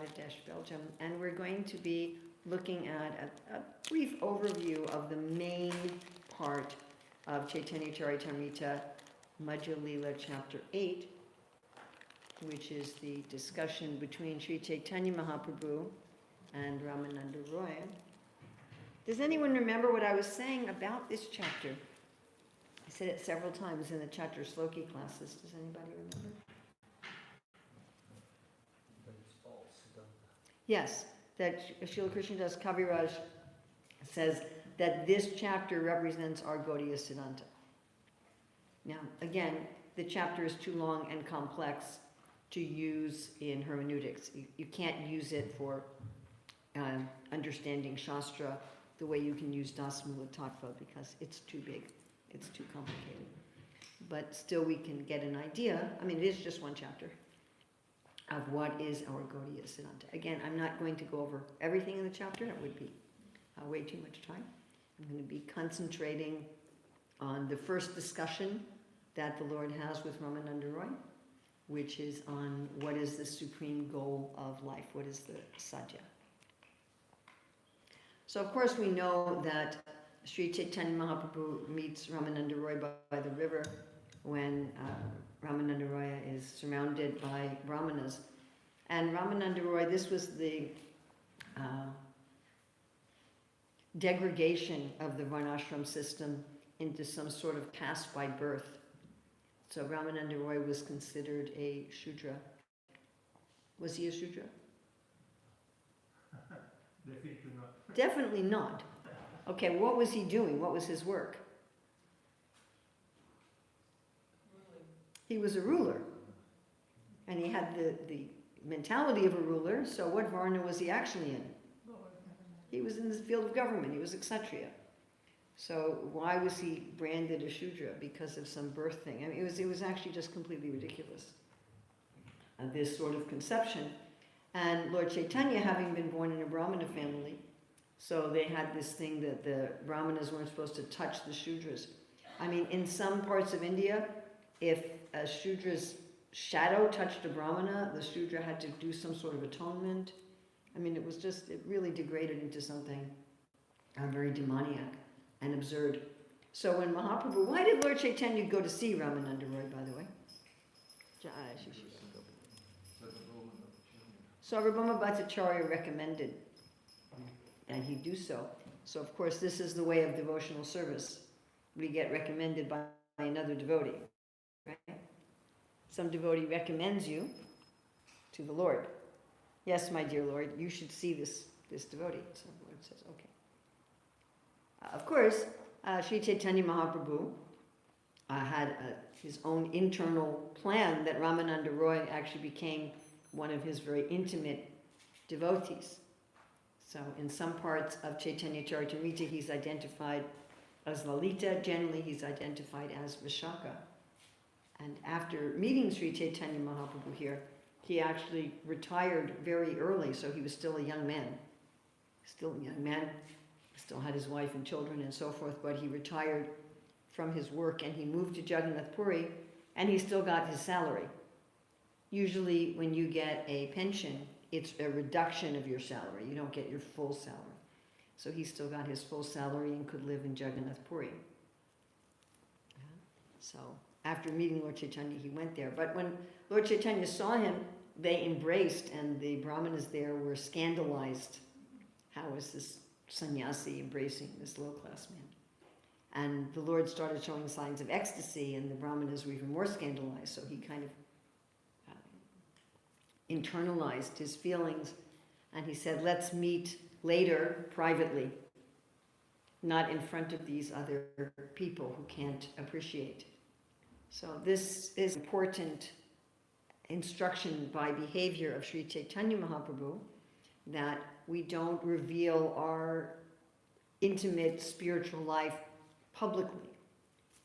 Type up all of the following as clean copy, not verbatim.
Radhadesh, Belgium, and we're going to be looking at a brief overview of the main part of Chaitanya Charitamrita, Madhya Leela, Chapter 8, which is the discussion between Sri Chaitanya Mahaprabhu and Ramananda Roy. Does anyone remember what I was saying about this chapter? I said it several times in the Chatra Sloki classes. Does anybody remember? Yes, that Srila Krishnadas Kaviraj says that this chapter represents our Gaudiya Siddhanta. Now, again, the chapter is too long and complex to use in hermeneutics. You can't use it for understanding Shastra the way you can use Dasamula Tattva because it's too big, it's too complicated. But still we can get an idea. I mean, it is just one chapter of what is our Gaudiya Siddhanta. Again, I'm not going to go over everything in the chapter. It would be way too much time. I'm going to be concentrating on the first discussion that the Lord has with Ramananda Roy, which is on what is the supreme goal of life, what is the sadhya. So of course we know that Sri Chaitanya Mahaprabhu meets Ramananda Roy by the river when Ramananda Roy is surrounded by brahmanas. And Ramananda Roy, this was the degradation of the varnashram system into some sort of caste by birth. So Ramananda Roy was considered a Shudra. Was he a Shudra? Definitely not. Definitely not. Okay, what was he doing? What was his work? He was a ruler. And he had the mentality of a ruler, so what varna was he actually in? He was in the field of government. He was a kshatriya. So why was he branded a Shudra? Because of some birth thing. I mean, it was actually just completely ridiculous, this sort of conception. And Lord Chaitanya, having been born in a Brahmana family, so they had this thing that the Brahmanas weren't supposed to touch the Shudras. I mean, in some parts of India, if a Shudra's shadow touched a Brahmana, the Shudra had to do some sort of atonement. I mean, it really degraded into something very demoniac and absurd. So when Mahaprabhu, why did Lord Chaitanya go to see Ramananda Roy, by the way? Sarvabhauma Bhattacharya recommended and he do so. So of course this is the way of devotional service. We get recommended by another devotee. Right? Some devotee recommends you to the Lord. Yes, my dear Lord, you should see this devotee. So the Lord says, okay. Of course, Sri Chaitanya Mahaprabhu had his own internal plan that Ramananda Roy actually became one of his very intimate devotees. So in some parts of Chaitanya Charitamrita, he's identified as Lalita. Generally, he's identified as Vishaka. And after meeting Sri Chaitanya Mahaprabhu here, he actually retired very early, so he was still a young man. Still had his wife and children and so forth, but he retired from his work and he moved to Jagannath Puri, and he still got his salary. Usually when you get a pension, it's a reduction of your salary. You don't get your full salary. So he still got his full salary and could live in Jagannath Puri. So after meeting Lord Chaitanya, he went there. But when Lord Chaitanya saw him, they embraced, and the brahmanas there were scandalized. How is this sannyasi embracing this low-class man? And the Lord started showing signs of ecstasy, and the brahmanas were even more scandalized. So he kind of internalized his feelings, and he said, let's meet later privately, not in front of these other people who can't appreciate. So this is important instruction by behavior of Sri Chaitanya Mahaprabhu, that we don't reveal our intimate spiritual life publicly.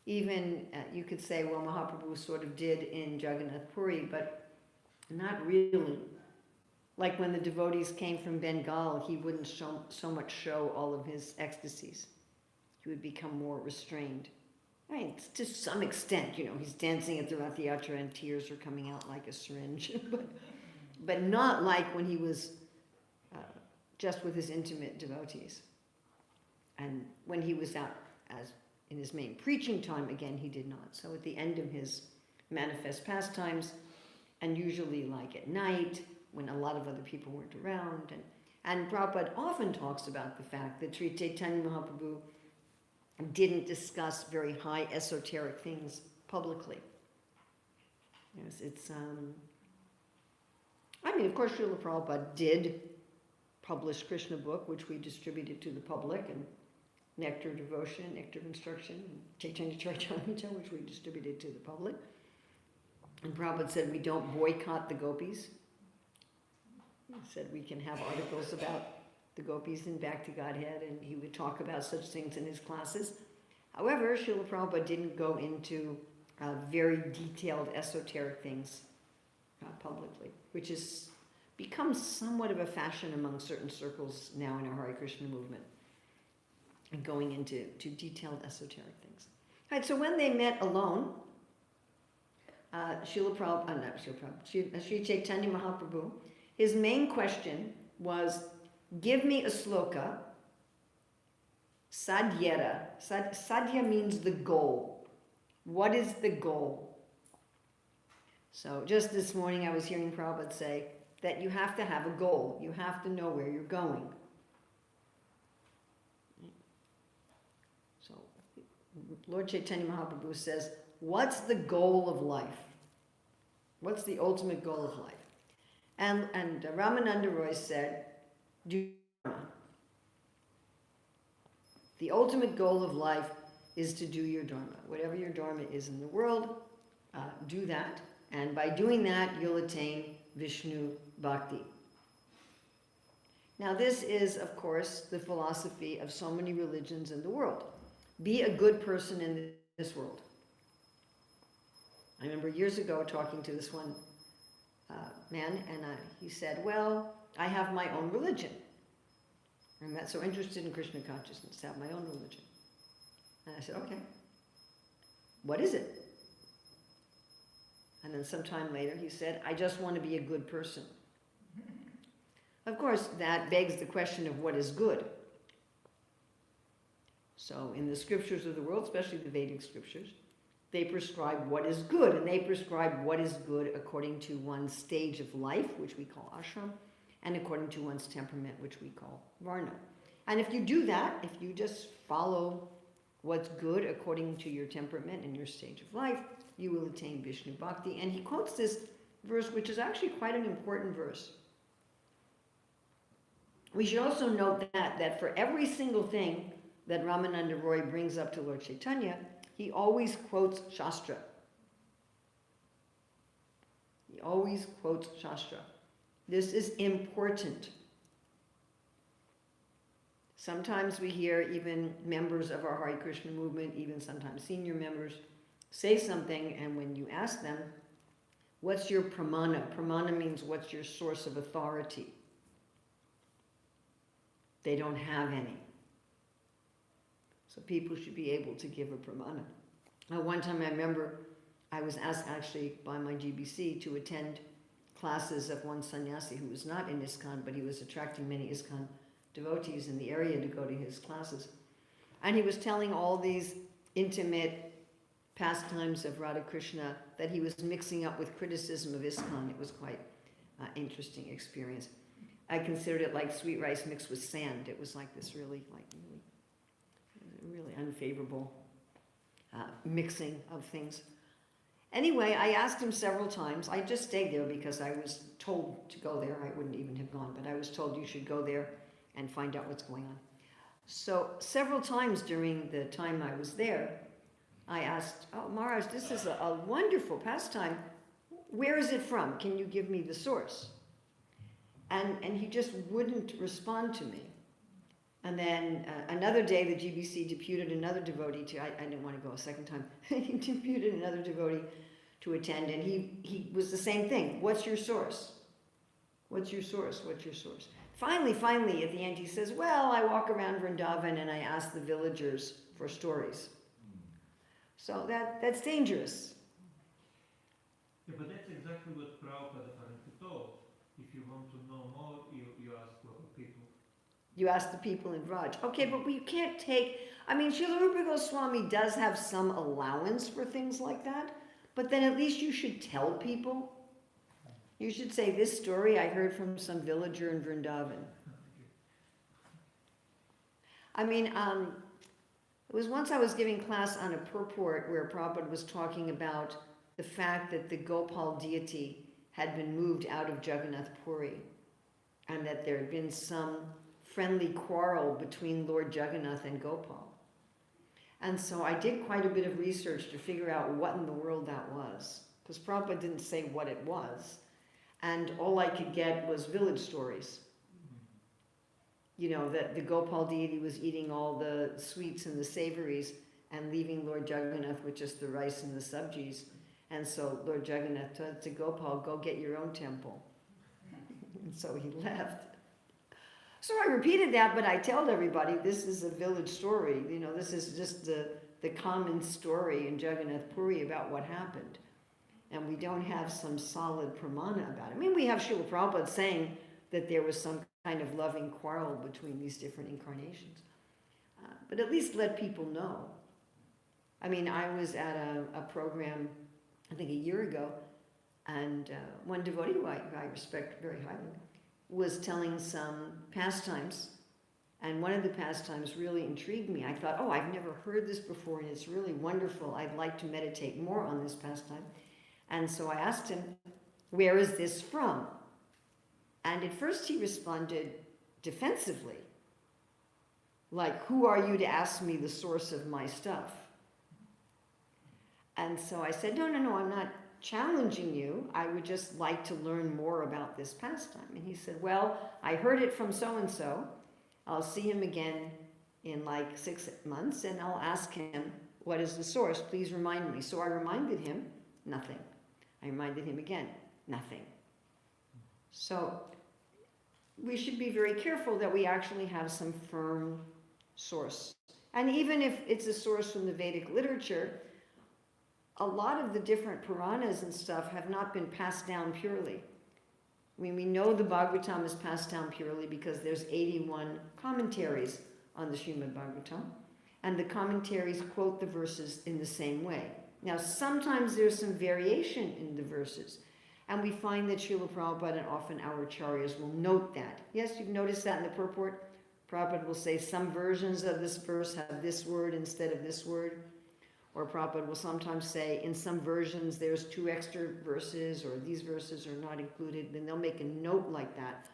Even, you could say, well, Mahaprabhu sort of did in Jagannath Puri, but not really. Like when the devotees came from Bengal, he wouldn't so much show all of his ecstasies. He would become more restrained. I mean, to some extent, he's dancing at the Rath Yatra and tears are coming out like a syringe. But but not like when he was just with his intimate devotees. And when he was out as in his main preaching time, again, he did not. So at the end of his manifest pastimes, and usually like at night, when a lot of other people weren't around, and Prabhupada often talks about the fact that Sri Chaitanya Mahaprabhu didn't discuss very high esoteric things publicly. Yes, I mean, of course, Srila Prabhupada did publish Krishna book, which we distributed to the public, and Nectar of Devotion, Nectar of Instruction, and Chaitanya Charitamrita, which we distributed to the public. And Prabhupada said we don't boycott the gopis. He said we can have articles about the gopis in Bhakti Godhead, and he would talk about such things in his classes. However, Srila Prabhupada didn't go into very detailed esoteric things publicly, which has become somewhat of a fashion among certain circles now in our Hare Krishna movement, and going into detailed esoteric things. All right, so when they met alone, Sri Chaitanya Mahaprabhu, his main question was, give me a sloka, sadhyara. Sadhya means the goal. What is the goal? So just this morning I was hearing Prabhupada say that you have to have a goal. You have to know where you're going. So Lord Chaitanya Mahaprabhu says, what's the goal of life? What's the ultimate goal of life? And Ramananda Roy said, do dharma. The ultimate goal of life is to do your dharma. Whatever your dharma is in the world, do that. And by doing that, you'll attain Vishnu Bhakti. Now this is, of course, the philosophy of so many religions in the world. Be a good person in this world. I remember years ago talking to this one man, and he said, well, I have my own religion. I'm not so interested in Krishna consciousness, to have my own religion. And I said, okay, what is it? And then sometime later he said, I just want to be a good person. Of course, that begs the question of what is good. So in the scriptures of the world, especially the Vedic scriptures, they prescribe what is good, and they prescribe what is good according to one's stage of life, which we call ashram, and according to one's temperament, which we call varna. And if you do that, if you just follow what's good according to your temperament and your stage of life, you will attain Vishnu Bhakti. And he quotes this verse, which is actually quite an important verse. We should also note that for every single thing that Ramananda Roy brings up to Lord Chaitanya, he always quotes Shastra. He always quotes Shastra. This is important. Sometimes we hear even members of our Hare Krishna movement, even sometimes senior members, say something, and when you ask them, what's your pramana? Pramana means what's your source of authority? They don't have any. So people should be able to give a pramana. One time I remember I was asked actually by my GBC to attend classes of one sannyasi who was not in ISKCON, but he was attracting many ISKCON devotees in the area to go to his classes. And he was telling all these intimate pastimes of Radha Krishna that he was mixing up with criticism of ISKCON. It was quite an interesting experience. I considered it like sweet rice mixed with sand. It was like this really unfavorable mixing of things. Anyway, I asked him several times. I just stayed there because I was told to go there. I wouldn't even have gone, but I was told you should go there and find out what's going on. So several times during the time I was there, I asked, oh, Maharaj, this is a wonderful pastime. Where is it from? Can you give me the source? And he just wouldn't respond to me. And then another day, the GBC deputed another devotee to, I didn't want to go a second time, he deputed another devotee to attend, and he was the same thing. What's your source? What's your source? What's your source? Finally, at the end, he says, well, I walk around Vrindavan and I ask the villagers for stories. So that's dangerous. Yeah, but that's exactly what Prabhupada apparently told. You ask the people in Raj. Okay, but you can't take, I mean, Srila Rupa Goswami does have some allowance for things like that, but then at least you should tell people. You should say, this story I heard from some villager in Vrindavan. I mean, it was once I was giving class on a purport where Prabhupada was talking about the fact that the Gopal deity had been moved out of Jagannath Puri and that there had been some friendly quarrel between Lord Jagannath and Gopal. And so I did quite a bit of research to figure out what in the world that was, because Prabhupada didn't say what it was. And all I could get was village stories. You know, that the Gopal deity was eating all the sweets and the savories and leaving Lord Jagannath with just the rice and the sabjis. And so Lord Jagannath said to Gopal, go get your own temple. And so he left. So I repeated that, but I told everybody this is a village story. You know, this is just the common story in Jagannath Puri about what happened. And we don't have some solid pramana about it. I mean, we have Srila Prabhupada saying that there was some kind of loving quarrel between these different incarnations. But at least let people know. I mean, I was at a program, I think a year ago, and one devotee who I respect very highly was telling some pastimes, and one of the pastimes really intrigued me. I thought, oh, I've never heard this before, and it's really wonderful. I'd like to meditate more on this pastime. And so I asked him, where is this from? And at first he responded defensively, like, who are you to ask me the source of my stuff? And so I said, no, I'm not challenging you. I would just like to learn more about this pastime. And he said, well, I heard it from so-and-so. I'll see him again in like 6 months, and I'll ask him, what is the source? Please remind me. So I reminded him, nothing. I reminded him again, nothing. So we should be very careful that we actually have some firm source. And even if it's a source from the Vedic literature, a lot of the different Puranas and stuff have not been passed down purely. I mean, we know the Bhagavatam is passed down purely because there's 81 commentaries on the Srimad Bhagavatam, and the commentaries quote the verses in the same way. Now, sometimes there's some variation in the verses, and we find that Srila Prabhupada and often our acharyas will note that. Yes, you've noticed that in the purport. Prabhupada will say some versions of this verse have this word instead of this word. Or Prabhupada will sometimes say, in some versions there's 2 extra verses, or these verses are not included. Then they'll make a note like that.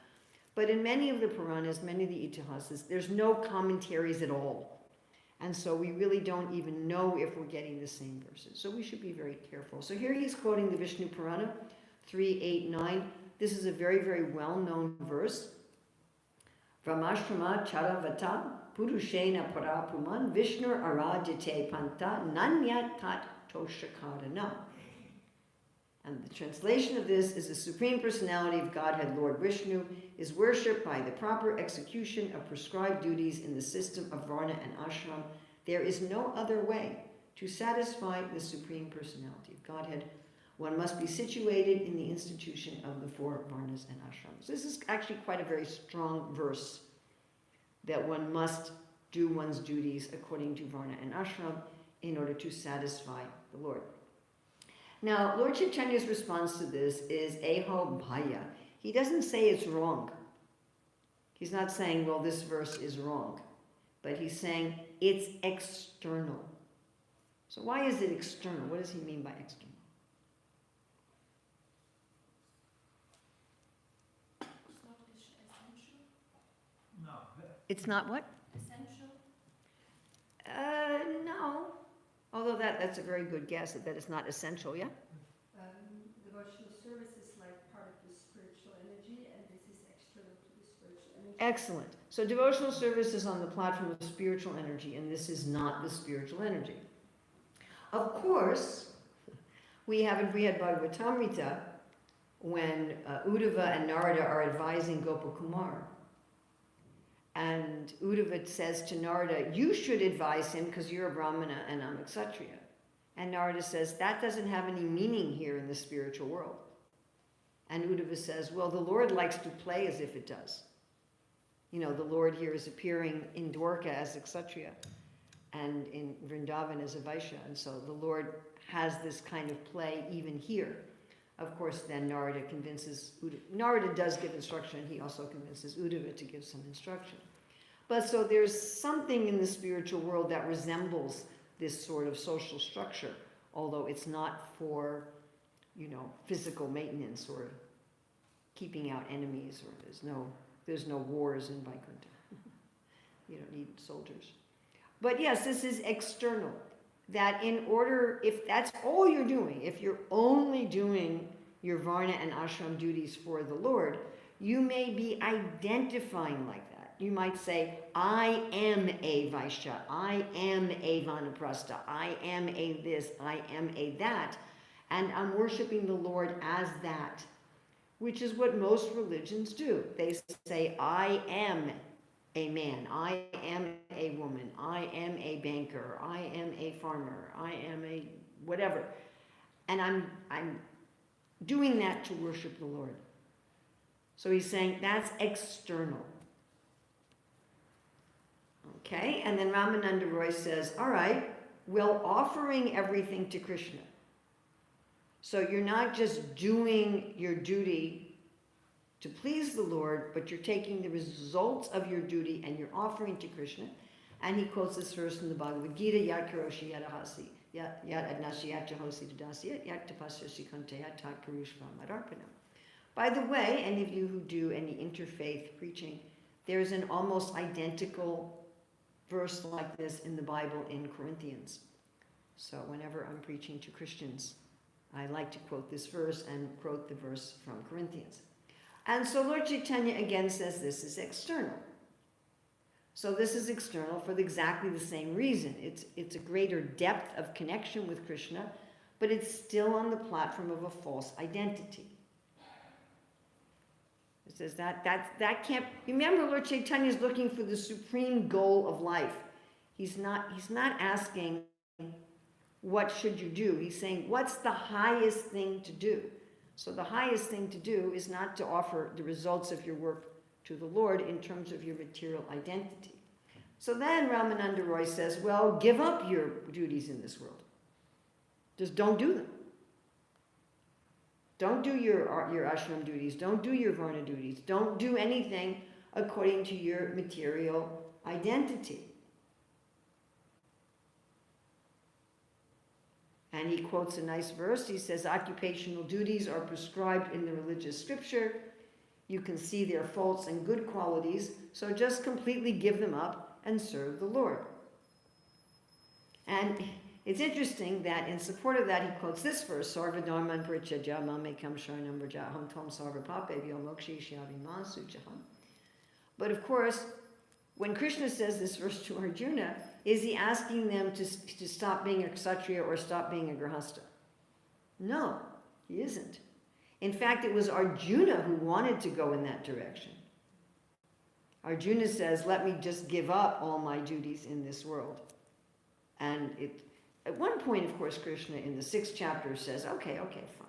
But in many of the Puranas, many of the Itihasas, there's no commentaries at all. And so we really don't even know if we're getting the same verses. So we should be very careful. So here he's quoting the Vishnu Purana, 3.8.9. This is a very, very well-known verse. Brahmashrama charavata purushena parapuman vishnur arajate panta nanyat tat toshakarana. And the translation of this is the Supreme Personality of Godhead, Lord Vishnu, is worshipped by the proper execution of prescribed duties in the system of Varna and Ashram. There is no other way to satisfy the Supreme Personality of Godhead. One must be situated in the institution of the 4 Varnas and Ashrams. This is actually quite a very strong verse, that one must do one's duties according to Varna and Ashram in order to satisfy the Lord. Now, Lord Chaitanya's response to this is Eho Bhaya. He doesn't say it's wrong. He's not saying, well, this verse is wrong. But he's saying it's external. So why is it external? What does he mean by external? No. It's not what? Essential? No. Although that's a very good guess, that it's not essential, yeah? Devotional service is like part of the spiritual energy, and this is external to the spiritual energy. Excellent. So devotional service is on the platform of spiritual energy, and this is not the spiritual energy. Of course, we had Bhagavatamrita when Uddhava and Narada are advising Gopakumar. And Uddhava says to Narada, you should advise him because you're a Brahmana and I'm a Kshatriya. And Narada says, that doesn't have any meaning here in the spiritual world. And Uddhava says, well, the Lord likes to play as if it does. You know, the Lord here is appearing in Dwarka as a Kshatriya and in Vrindavan as a Vaishya. And so the Lord has this kind of play even here. Of course, then Narada convinces Narada does give instruction. He also convinces Uddhava to give some instruction. But so there's something in the spiritual world that resembles this sort of social structure, although it's not for, you know, physical maintenance or keeping out enemies, or there's no wars in Vaikuntha. You don't need soldiers. But yes, this is external. That in order, if that's all you're doing, if you're only doing your Varna and Ashram duties for the Lord, you may be identifying like that. You might say, I am a Vaishya, I am a Vanaprastha, I am a this, I am a that, and I'm worshiping the Lord as that, which is what most religions do. They say, I am a man, I am a woman, I am a banker, I am a farmer, I am a whatever. And I'm doing that to worship the Lord. So he's saying that's external. Okay, and then Ramananda Roy says, all right, well, offering everything to Krishna. So you're not just doing your duty to please the Lord, but you're taking the results of your duty and you're offering to Krishna. And he quotes this verse in the Bhagavad Gita, Yat karoshi yat ahasi, yat adnasi yat jahosi dadasi, yat tapasyashi kante yat tat karushvam adarpanam. By the way, any of you who do any interfaith preaching, there's an almost identical verse like this in the Bible in Corinthians. So whenever I'm preaching to Christians, I like to quote this verse and quote the verse from Corinthians. And so Lord Chaitanya again says this is external. So this is external for exactly the same reason. It's a greater depth of connection with Krishna, but it's still on the platform of a false identity. It says that can't. Remember, Lord Chaitanya is looking for the supreme goal of life. He's not asking, what should you do? He's saying, what's the highest thing to do? So the highest thing to do is not to offer the results of your work to the Lord in terms of your material identity. So then Ramananda Roy says, well, give up your duties in this world. Just don't do them. Don't do your ashram duties. Don't do your varna duties. Don't do anything according to your material identity. And he quotes a nice verse. He says, occupational duties are prescribed in the religious scripture. You can see their faults and good qualities, so just completely give them up and serve the Lord. And it's interesting that in support of that, he quotes this verse, Sarva dharman parityajya mamekam sharanam vrajaham tvam sarva papebhyo mokshishyami ma sujaham. But of course, when Krishna says this verse to Arjuna, is he asking them to stop being a kshatriya or stop being a grihastha? No, he isn't. In fact, it was Arjuna who wanted to go in that direction. Arjuna says, let me just give up all my duties in this world. And at one point, of course, Krishna in the 6th chapter says, okay, fine.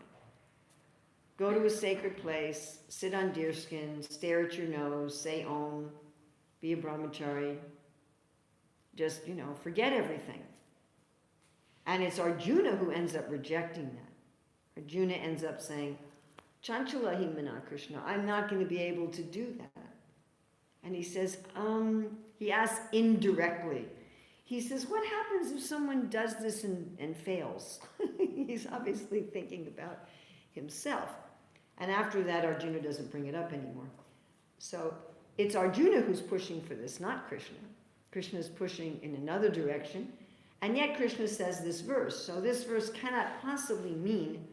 Go to a sacred place, sit on deerskin, stare at your nose, say Om, be a brahmachari, just, forget everything. And it's Arjuna who ends up rejecting that. Arjuna ends up saying, Chanchala himana Krishna, I'm not going to be able to do that. And he says, he asks indirectly. He says, what happens if someone does this and fails? He's obviously thinking about himself. And after that, Arjuna doesn't bring it up anymore. So it's Arjuna who's pushing for this, not Krishna. Krishna is pushing in another direction. And yet Krishna says this verse. So this verse cannot possibly mean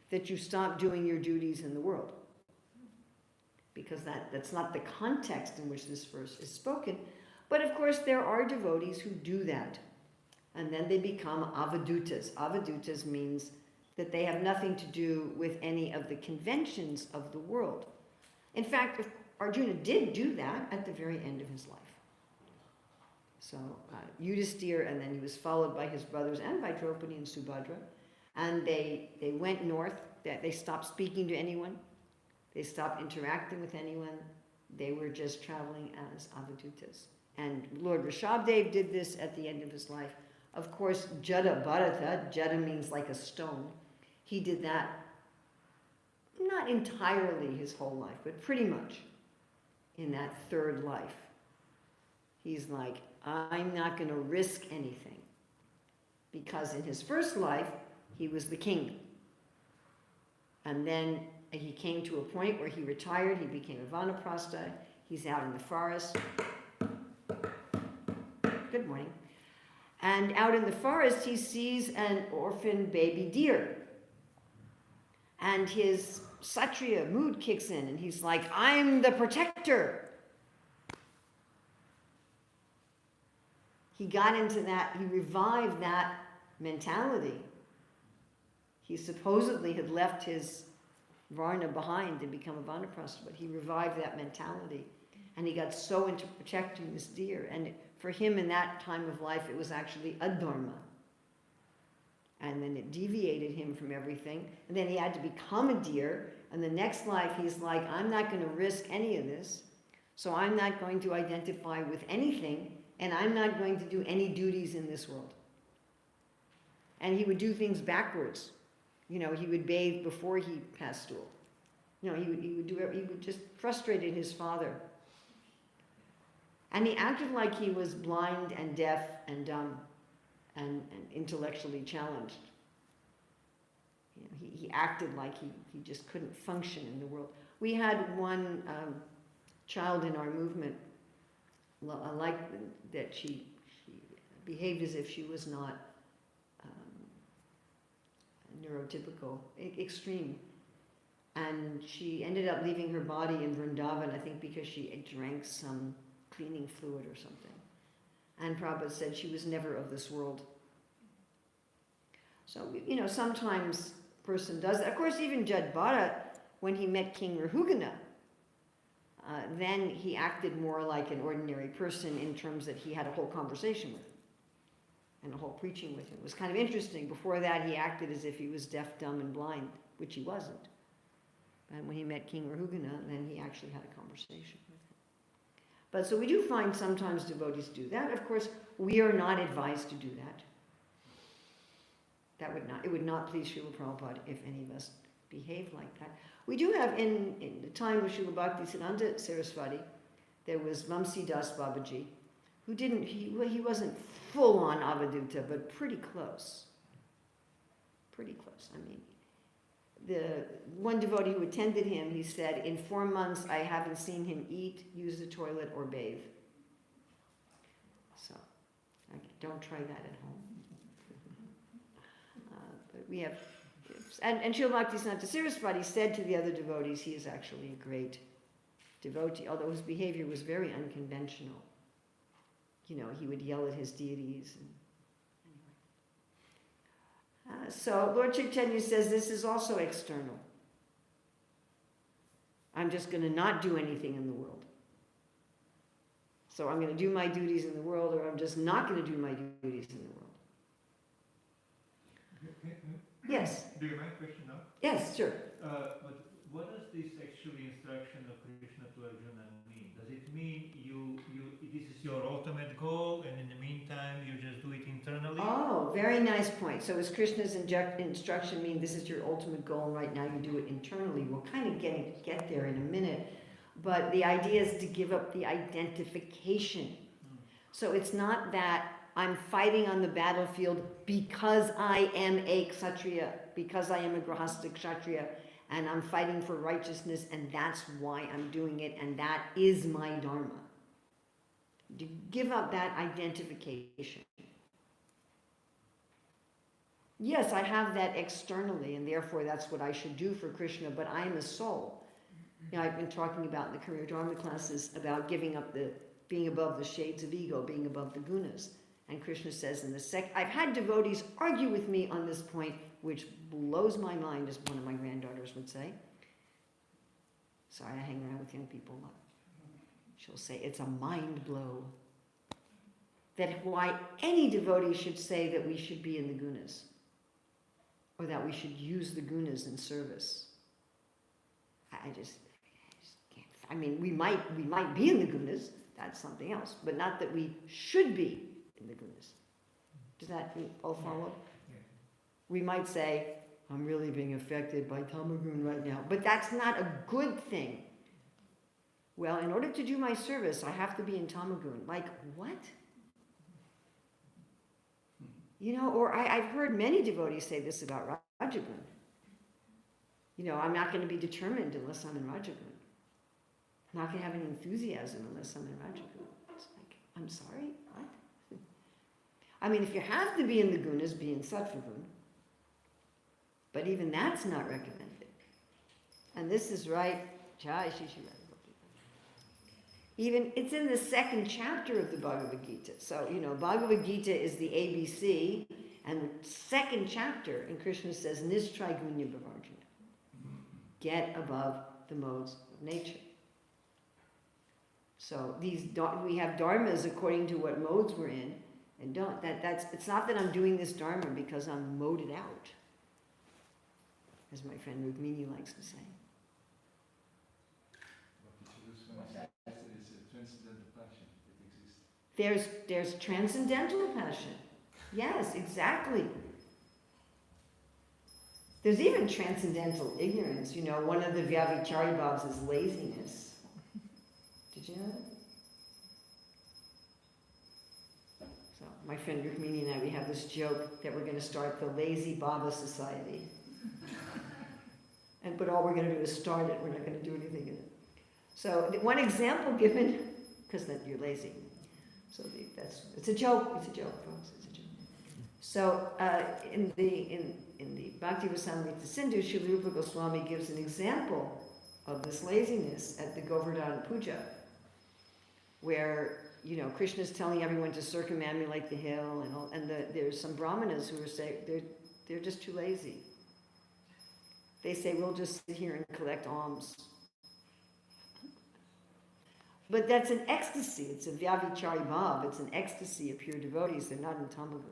that you stop doing your duties in the world. Because that's not the context in which this verse is spoken. But of course, there are devotees who do that. And then they become avadutas. Avadutas means that they have nothing to do with any of the conventions of the world. In fact, Arjuna did do that at the very end of his life. So Yudhisthira, and then he was followed by his brothers and by Draupadi and Subhadra. And they went north. They stopped speaking to anyone. They stopped interacting with anyone. They were just traveling as avadutas. And Lord Rishabdev did this at the end of his life. Of course, Jada Bharata, Jada means like a stone. He did that not entirely his whole life, but pretty much in that third life. He's like, I'm not going to risk anything. Because in his first life, he was the king. And then he came to a point where he retired, he became a vanaprastha, he's out in the forest. Good morning. And out in the forest, he sees an orphan baby deer. And his Kshatriya mood kicks in, and he's like, I'm the protector. He got into that, he revived that mentality. He supposedly had left his Varna behind and become a Vanaprastha, but he revived that mentality. And he got so into protecting this deer. And for him in that time of life, it was actually a dharma. And then it deviated him from everything. And then he had to become a deer. And the next life, he's like, I'm not going to risk any of this. So I'm not going to identify with anything. And I'm not going to do any duties in this world. And he would do things backwards. You know, he would bathe before he passed stool. You know, he would just frustrated his father. And he acted like he was blind and deaf and dumb and intellectually challenged. You know, he acted like he just couldn't function in the world. We had one child in our movement, I like that she behaved as if she was not neurotypical, extreme. And she ended up leaving her body in Vrindavan, I think because she drank some cleaning fluid or something. And Prabhupada said she was never of this world. So, you know, sometimes a person does that. Of course, even Jad Bharat, when he met King Rahugana, then he acted more like an ordinary person in terms that he had a whole conversation with him and a whole preaching with him. It was kind of interesting. Before that, he acted as if he was deaf, dumb, and blind, which he wasn't. And when he met King Rahugana, then he actually had a conversation with him. But so we do find sometimes devotees do that. Of course, we are not advised to do that. It would not please Srila Prabhupada if any of us behave like that. We do have, in the time of Srila Bhaktisiddhanta Saraswati, there was Vamsi Das Babaji, who he wasn't full on Avaduta, but pretty close. Pretty close. I mean, the one devotee who attended him, he said, in 4 months I haven't seen him eat, use the toilet, or bathe. So, don't try that at home. But we have, and Srila Bhaktisiddhanta Saraswati said to the other devotees, he is actually a great devotee, although his behavior was very unconventional. You know, he would yell at his deities. And anyway. So Lord Chaitanya says this is also external. I'm just going to not do anything in the world. So I'm going to do my duties in the world, or I'm just not going to do my duties in the world. Yes. Do you mind question now? Yes, sure. But what does this actually instruction of Krishna to Arjuna mean? Does it mean this is your ultimate goal, and in the meantime you just do it internally? Oh, very nice point. So is Krishna's instruction mean this is your ultimate goal, and right now you do it internally? We'll kind of get there in a minute. But the idea is to give up the identification. So it's not that I'm fighting on the battlefield because I am a Kshatriya, because I am a Grahastha Kshatriya, and I'm fighting for righteousness, and that's why I'm doing it, and that is my dharma. To give up that identification. Yes, I have that externally, and therefore that's what I should do for Krishna, but I am a soul. You know, I've been talking about in the Career Dharma classes about giving up being above the shades of ego, being above the gunas. And Krishna says in the I've had devotees argue with me on this point, which blows my mind, as one of my granddaughters would say. Sorry, I hang around with young people a lot. She'll say, it's a mind blow. That why any devotee should say that we should be in the gunas, or that we should use the gunas in service. I just can't I mean, we might be in the gunas, that's something else, but not that we should be in the gunas. Does that all follow? Yeah. We might say, I'm really being affected by tamagun right now, but that's not a good thing. Well, in order to do my service, I have to be in tamagun. Like, what? You know, or I've heard many devotees say this about Rajagun. You know, I'm not going to be determined unless I'm in Rajagun. I'm not going to have any enthusiasm unless I'm in Rajagun. It's like, I'm sorry, what? I mean, if you have to be in the gunas, be in Sattvagun. But even that's not recommended. And this is right, Jai Shishi Radha. Even, it's in the second chapter of the Bhagavad Gita. So, you know, Bhagavad Gita is the ABC, and the second chapter, and Krishna says, Nistrigunya Bhavarjuna. Get above the modes of nature. So we have dharmas according to what modes we're in, and it's not that I'm doing this dharma because I'm moded out, as my friend Urmila likes to say. There's transcendental passion. Yes, exactly. There's even transcendental ignorance. You know, one of the Vyavichari bhavs is laziness. Did you know that? So my friend Rukmini and I, we have this joke that we're going to start the Lazy Baba Society. But all we're going to do is start it. We're not going to do anything in it. So one example given, because that you're lazy. So it's a joke. It's a joke, folks. It's a joke. So in the Bhakti Rasamrita Sindhu, Srila Rupa Goswami gives an example of this laziness at the Govardhan Puja, where Krishna is telling everyone to circumambulate the hill, and there's some brahmanas who are saying they're just too lazy. They say we'll just sit here and collect alms. But that's an ecstasy. It's a Vyavichari bhav. It's an ecstasy of pure devotees. They're not in tamagun.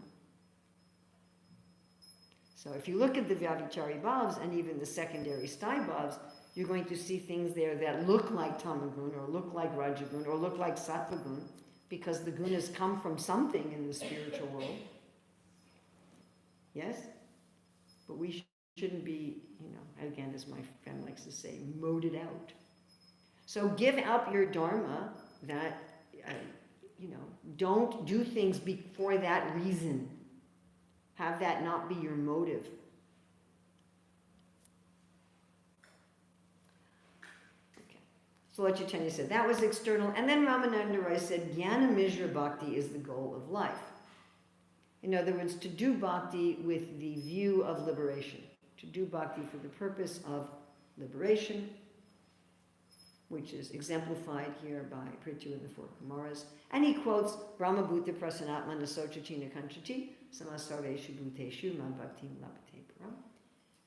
So if you look at the Vyavichari bhavs and even the secondary sthai bhavs, you're going to see things there that look like tamagun or look like rajagun or look like sattvagun, because the gunas come from something in the spiritual world. Yes? But we shouldn't be, again, as my friend likes to say, moded out. So give up your dharma that, don't do things for that reason. Have that not be your motive. Okay. So Lord Chaitanya said that was external. And then Ramananda Rai said, Jnana Mishra Bhakti is the goal of life. In other words, to do bhakti with the view of liberation. To do bhakti for the purpose of liberation, which is exemplified here by Prithu and the four Kumaras. And he quotes Brahmabhuta Prasanatma Nasochachina Kanchati Samasarveshu Bhuteshu Man Bhaktim Labhate Param,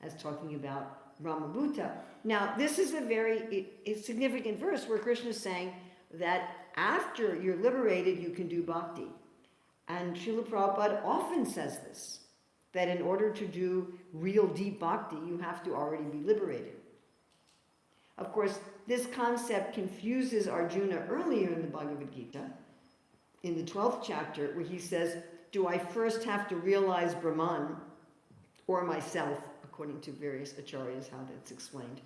as talking about Brahmabhuta. Now, this is a very significant verse where Krishna is saying that after you're liberated, you can do bhakti. And Srila Prabhupada often says this, that in order to do real deep bhakti, you have to already be liberated. Of course, this concept confuses Arjuna earlier in the Bhagavad Gita, in the 12th chapter, where he says, do I first have to realize Brahman or myself, according to various acharyas, how that's explained.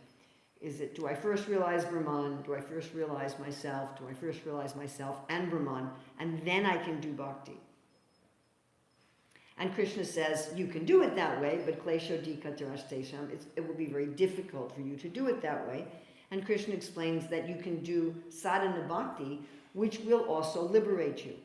Do I first realize Brahman? Do I first realize myself? Do I first realize myself and Brahman? And then I can do bhakti. And Krishna says, you can do it that way, but klesho dikatarastesham, it will be very difficult for you to do it that way. And Krishna explains that you can do sadhana bhakti, which will also liberate you.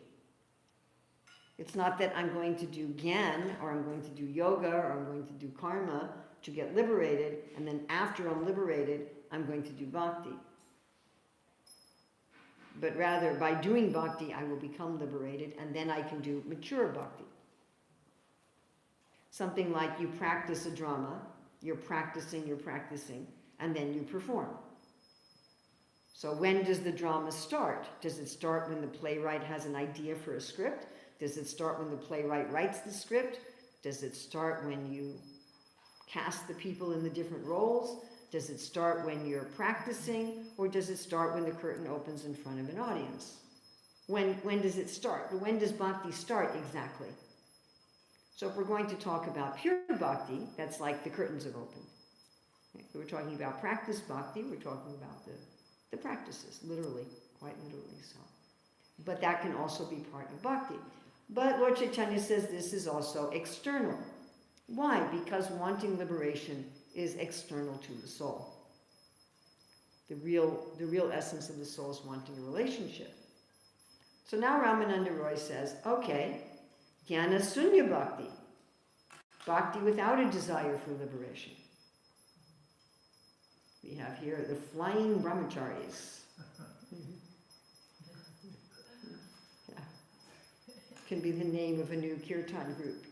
It's not that I'm going to do gyan, or I'm going to do yoga, or I'm going to do karma to get liberated, and then after I'm liberated, I'm going to do bhakti. But rather, by doing bhakti, I will become liberated, and then I can do mature bhakti. Something like you practice a drama, you're practicing, and then you perform. So when does the drama start? Does it start when the playwright has an idea for a script? Does it start when the playwright writes the script? Does it start when you cast the people in the different roles? Does it start when you're practicing, or does it start when the curtain opens in front of an audience? When does it start? When does bhakti start exactly? So if we're going to talk about pure bhakti, that's like the curtains have opened. If we're talking about practice bhakti, we're talking about the practices, literally, quite literally so. But that can also be part of bhakti. But Lord Chaitanya says this is also external. Why? Because wanting liberation is external to the soul. The real essence of the soul is wanting a relationship. So now Ramananda Roy says, okay, jnana sunya bhakti, bhakti without a desire for liberation. We have here the flying brahmacharis. Yeah. Can be the name of a new kirtan group.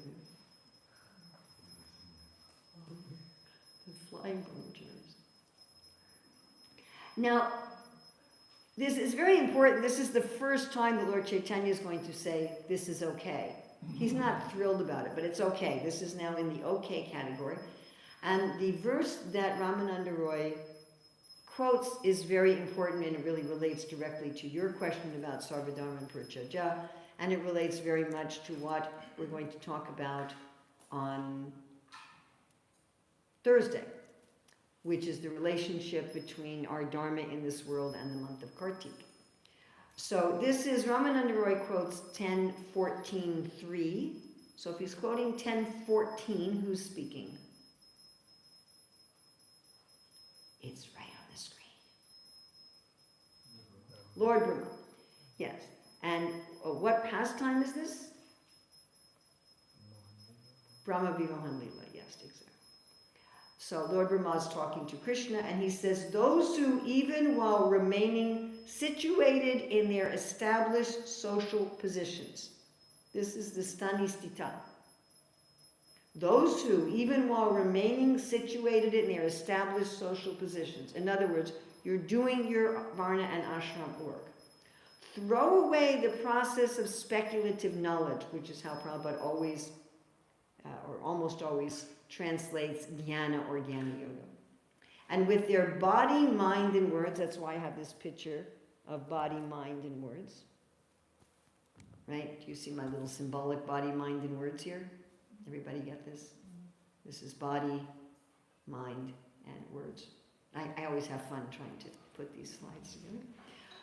The flying brahmacharis. Now, this is very important. This is the first time that Lord Chaitanya is going to say, this is okay. He's not thrilled about it, but it's okay. This is now in the okay category. And the verse that Ramananda Roy quotes is very important, and it really relates directly to your question about Sarvadharma and Parityajya, and it relates very much to what we're going to talk about on Thursday, which is the relationship between our Dharma in this world and the month of Kartik. So this is, Ramananda Roy quotes 10:14:3. So if he's quoting 10:14, who's speaking? It's right on the screen. Lord Brahma. Yes. And what pastime is this? Brahma Vivahan Lila. Yes, exactly. So Lord Brahma is talking to Krishna, and he says, those who, even while remaining situated in their established social positions, this is the stani stita. Those who, even while remaining situated in their established social positions, in other words, you're doing your varna and ashram work, throw away the process of speculative knowledge, which is how Prabhupada always, or almost always, translates jnana or jnana yoga. And with their body, mind, and words, that's why I have this picture of body, mind, and words. Right? Do you see my little symbolic body, mind, and words here? Everybody get this? This is body, mind, and words. I always have fun trying to put these slides together.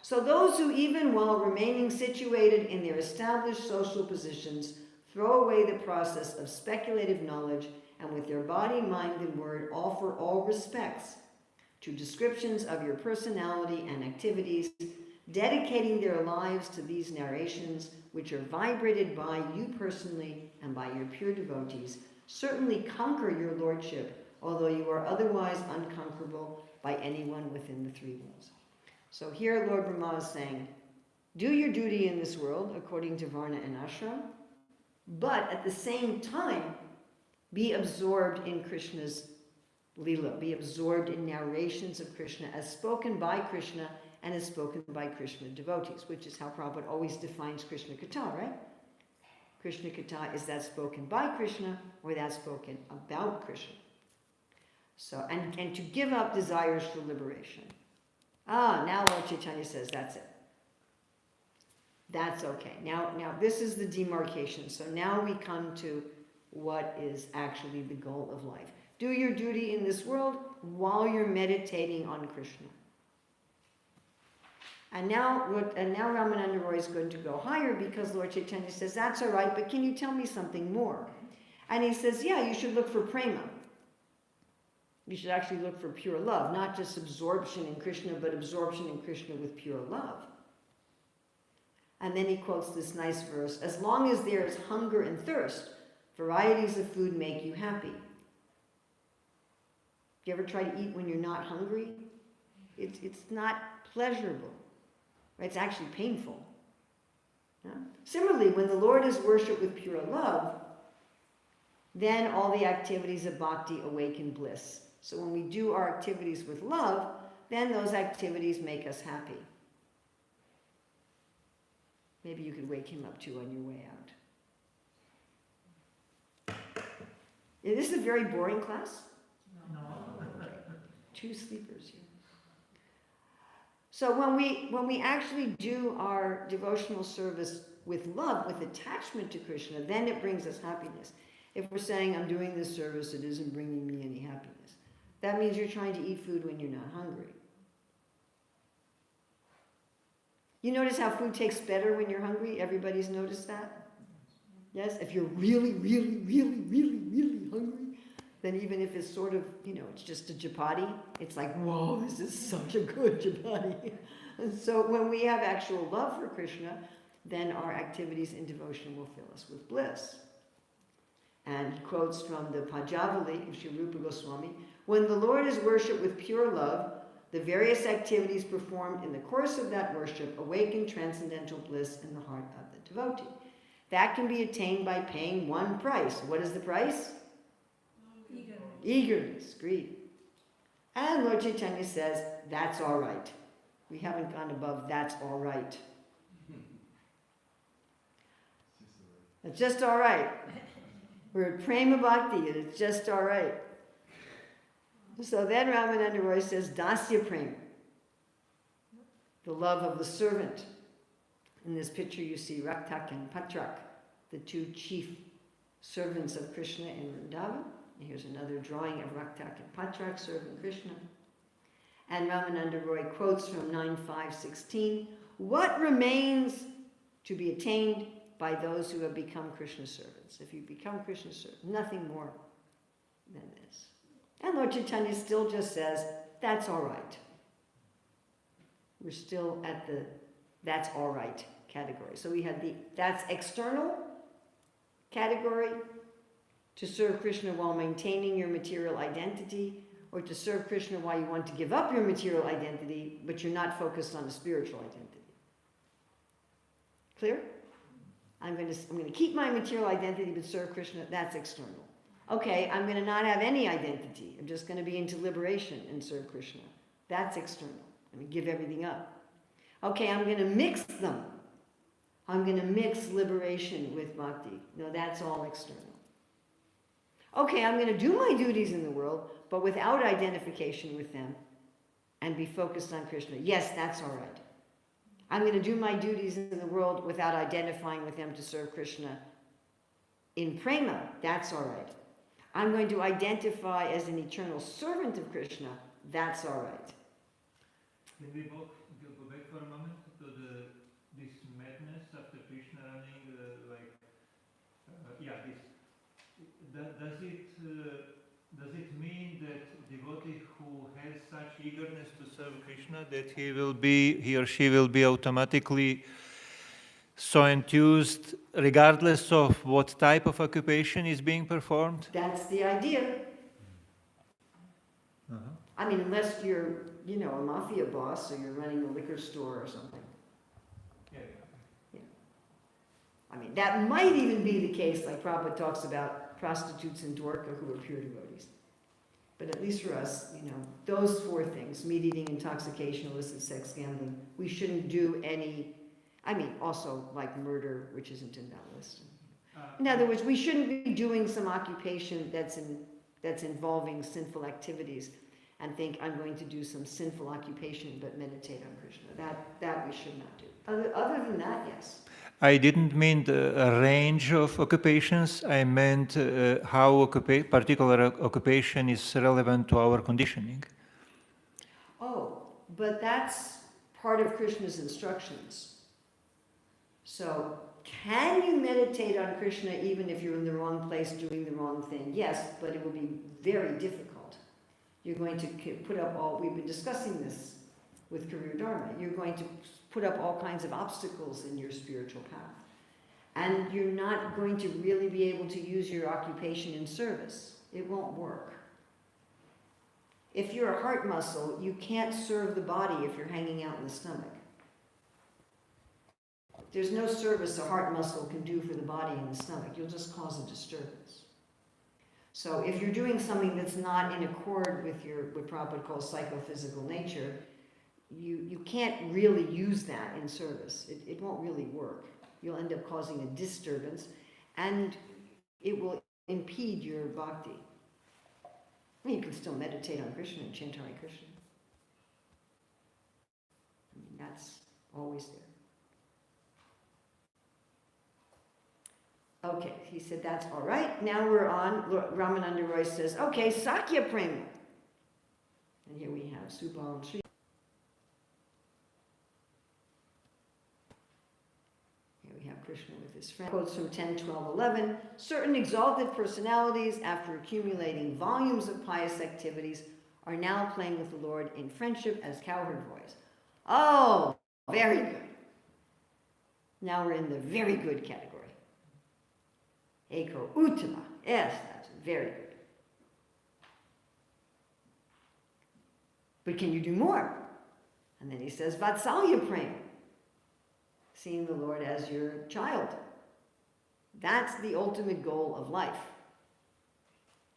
So those who, even while remaining situated in their established social positions, throw away the process of speculative knowledge, and with their body, mind, and word offer all respects to descriptions of your personality and activities, dedicating their lives to these narrations, which are vibrated by you personally and by your pure devotees, certainly conquer your lordship, although you are otherwise unconquerable by anyone within the three worlds. So here Lord Brahma is saying, do your duty in this world according to Varna and Ashram, but at the same time, be absorbed in Krishna's Leela, be absorbed in narrations of Krishna as spoken by Krishna and as spoken by Krishna devotees, which is how Prabhupada always defines Krishna Katha, right? Krishna Katha is that spoken by Krishna or that spoken about Krishna. So, and to give up desires for liberation. Now Lord Chaitanya says that's it. That's okay. Now this is the demarcation. So now we come to what is actually the goal of life. Do your duty in this world while you're meditating on Krishna. And now Ramananda Roy is going to go higher, because Lord Chaitanya says, that's all right, but can you tell me something more? And he says, yeah, you should look for prema. You should actually look for pure love, not just absorption in Krishna, but absorption in Krishna with pure love. And then he quotes this nice verse, as long as there is hunger and thirst, varieties of food make you happy. Do you ever try to eat when you're not hungry? It's not pleasurable. Right? It's actually painful. Yeah? Similarly, when the Lord is worshipped with pure love, then all the activities of bhakti awaken bliss. So when we do our activities with love, then those activities make us happy. Maybe you could wake him up too on your way out. Is this a very boring class? No. Okay. 2 sleepers here. So when we actually do our devotional service with love, with attachment to Krishna, then it brings us happiness. If we're saying, I'm doing this service, it isn't bringing me any happiness, that means you're trying to eat food when you're not hungry. You notice how food tastes better when you're hungry? Everybody's noticed that? Yes? If you're really, really, really, really, really hungry, then even if it's sort of, it's just a chapati, it's like, whoa, this is such a good chapati. And so when we have actual love for Krishna, then our activities in devotion will fill us with bliss. And he quotes from the Pajavali of Sri Rupa Goswami, when the Lord is worshipped with pure love, the various activities performed in the course of that worship awaken transcendental bliss in the heart of the devotee. That can be attained by paying one price. What is the price? Eagerness, greed. And Lord Chaitanya says, that's all right. We haven't gone above that's all right. It's just all right. We're at Prema Bhakti and it's just all right. So then Ramananda Roy says, Dasya Prema, the love of the servant. In this picture you see Raktak and Patrak, the 2 chief servants of Krishna in Vrindavan. And here's another drawing of Raktak and Patrak serving Krishna. And Ramananda Roy quotes from 9.5.16, what remains to be attained by those who have become Krishna servants? If you become Krishna servants, nothing more than this. And Lord Chaitanya still just says, that's all right. We're still at the that's all right category. So we had the that's external category, to serve Krishna while maintaining your material identity, or to serve Krishna while you want to give up your material identity, but you're not focused on the spiritual identity. Clear? I'm going to keep my material identity but serve Krishna. That's external. Okay, I'm going to not have any identity. I'm just going to be into liberation and serve Krishna. That's external. I'm going to give everything up. Okay, I'm going to mix them. I'm going to mix liberation with bhakti. No, that's all external. Okay, I'm going to do my duties in the world, but without identification with them and be focused on Krishna. Yes, that's all right. I'm going to do my duties in the world without identifying with them to serve Krishna in prema. That's all right. I'm going to identify as an eternal servant of Krishna. That's all right. Can we go back for a moment to this madness after Krishna running, Does it mean that devotee who has such eagerness to serve Krishna that he or she will be automatically so enthused regardless of what type of occupation is being performed? That's the idea. Uh-huh. I mean, unless you're, a mafia boss or you're running a liquor store or something. Yeah. I mean, that might even be the case, like Prabhupada talks about prostitutes in Dwarka who are pure devotees. But at least for us, those 4 things, meat eating, intoxication, illicit sex, gambling, we shouldn't do any, also like murder, which isn't in that list. In other words, we shouldn't be doing some occupation that's involving sinful activities and think I'm going to do some sinful occupation but meditate on Krishna. That we should not do. Other than that, yes. I didn't mean the range of occupations. I meant how particular occupation is relevant to our conditioning. Oh, but that's part of Krishna's instructions. So, can you meditate on Krishna even if you're in the wrong place doing the wrong thing? Yes, but it will be very difficult. You're going to put up we've been discussing this with Career Dharma. You're going to put up all kinds of obstacles in your spiritual path. And you're not going to really be able to use your occupation in service. It won't work. If you're a heart muscle, you can't serve the body if you're hanging out in the stomach. There's no service a heart muscle can do for the body in the stomach. You'll just cause a disturbance. So if you're doing something that's not in accord with what Prabhupada calls psychophysical nature, you can't really use that in service. It won't really work. You'll end up causing a disturbance, and it will impede your bhakti. Well, you can still meditate on Krishna and chant Hare Krishna. I mean, that's always there. Okay, he said that's all right. Now we're on, Ramananda Roy says, okay, Sakya Prema. And here we have Subal and Sri. Here we have Krishna with his friend. Quotes from 10, 12, 11. Certain exalted personalities, after accumulating volumes of pious activities, are now playing with the Lord in friendship as cowherd boys. Oh, very good. Now we're in the very good category. Eko Uttama. Yes, that's very good. But can you do more? And then he says, Vatsalya Prema. Seeing the Lord as your child. That's the ultimate goal of life.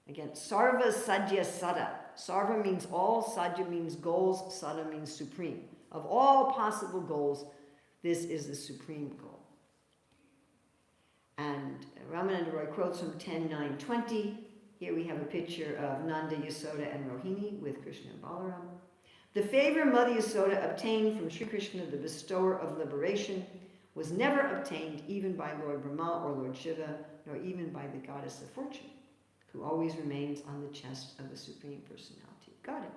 Again, Sarva Sadhya Sada. Sarva means all, Sadhya means goals, Sada means supreme. Of all possible goals, this is the supreme goal. And Ramananda Roy quotes from 10:9:20. Here we have a picture of Nanda, Yasoda, and Rohini with Krishna and Balaram. The favor Mother Yasoda obtained from Sri Krishna, the bestower of liberation, was never obtained even by Lord Brahma or Lord Shiva, nor even by the goddess of fortune, who always remains on the chest of the Supreme Personality of Godhead.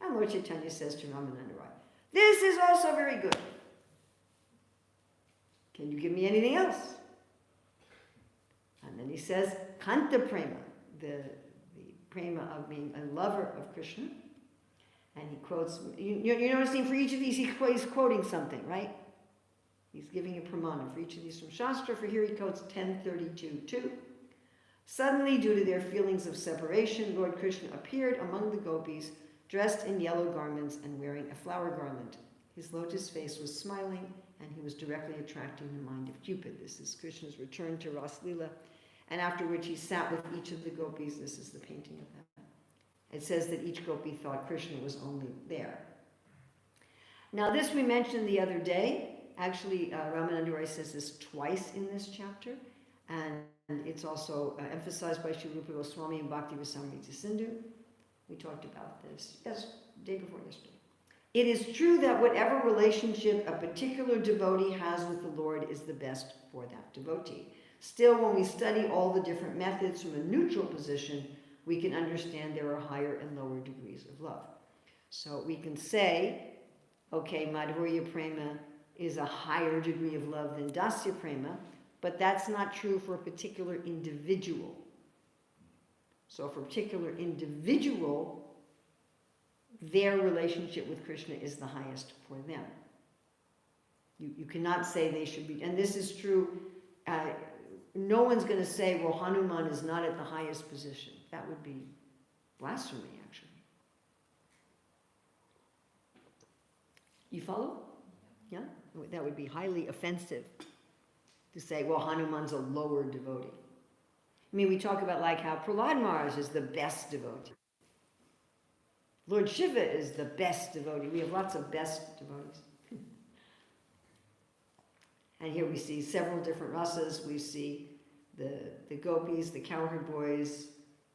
And Lord Chaitanya says to Ramananda Roy, this is also very good. Can you give me anything else? And then he says, Kanta Prema, the prema of being a lover of Krishna. And he quotes, you're noticing for each of these he's quoting something, right? He's giving a pramana for each of these from Shastra. For here he quotes 10:32:2. Suddenly, due to their feelings of separation, Lord Krishna appeared among the gopis, dressed in yellow garments and wearing a flower garland. His lotus face was smiling, and he was directly attracting the mind of Cupid. This is Krishna's return to Ras Lila, and after which he sat with each of the gopis. This is the painting of that. It says that each gopi thought Krishna was only there. Now this we mentioned the other day. Actually, Ramananda Roy says this twice in this chapter, and it's also emphasized by Sri Rupa Goswami and Bhakti Rasamrita Sindhu. We talked about this, day before yesterday. It is true that whatever relationship a particular devotee has with the Lord is the best for that devotee. Still, when we study all the different methods from a neutral position, we can understand there are higher and lower degrees of love. So we can say, okay, Madhurya Prema is a higher degree of love than Dasya Prema, but that's not true for a particular individual. So for a particular individual, their relationship with Krishna is the highest for them. You cannot say they should be, and this is true, no one's going to say, well, Hanuman is not at the highest position. That would be blasphemy, actually. You follow? Yeah? That would be highly offensive to say, well, Hanuman's a lower devotee. I mean, we talk about like how Prahlad Maharaj is the best devotee. Lord Shiva is the best devotee. We have lots of best devotees. And here we see several different rasas. We see the gopis, the cowherd boys,